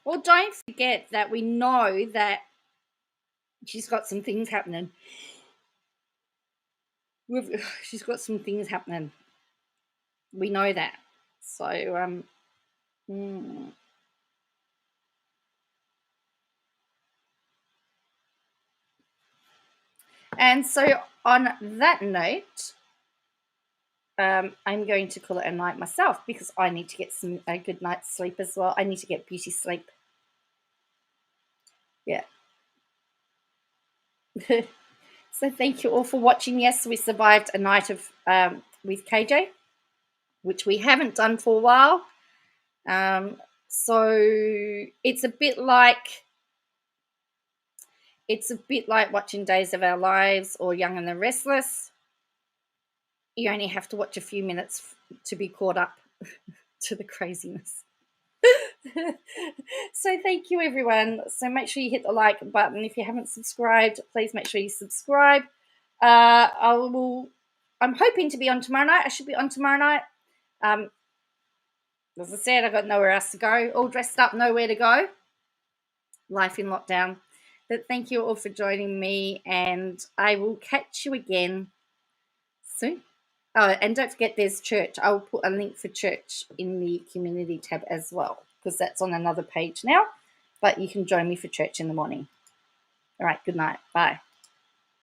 Speaker 1: Well, don't forget that we know that she's got some things happening. She's got some things happening. We know that. So, And so on that note, I'm going to call it a night myself because I need to get a good night's sleep as well. I need to get beauty sleep. Yeah. So thank you all for watching. Yes, we survived a night of with KJ, which we haven't done for a while. So it's a bit like watching Days of Our Lives or Young and the Restless. You only have to watch a few minutes to be caught up to the craziness. So thank you, everyone. So make sure you hit the like button. If you haven't subscribed, please make sure you subscribe. I'm hoping to be on tomorrow night. I should be on tomorrow night. As I said, I got nowhere else to go. All dressed up, nowhere to go. Life in lockdown. But thank you all for joining me, and I will catch you again soon. Oh, and don't forget there's church. I'll put a link for church in the community tab as well, because that's on another page now. But you can join me for church in the morning. All right, good night. Bye.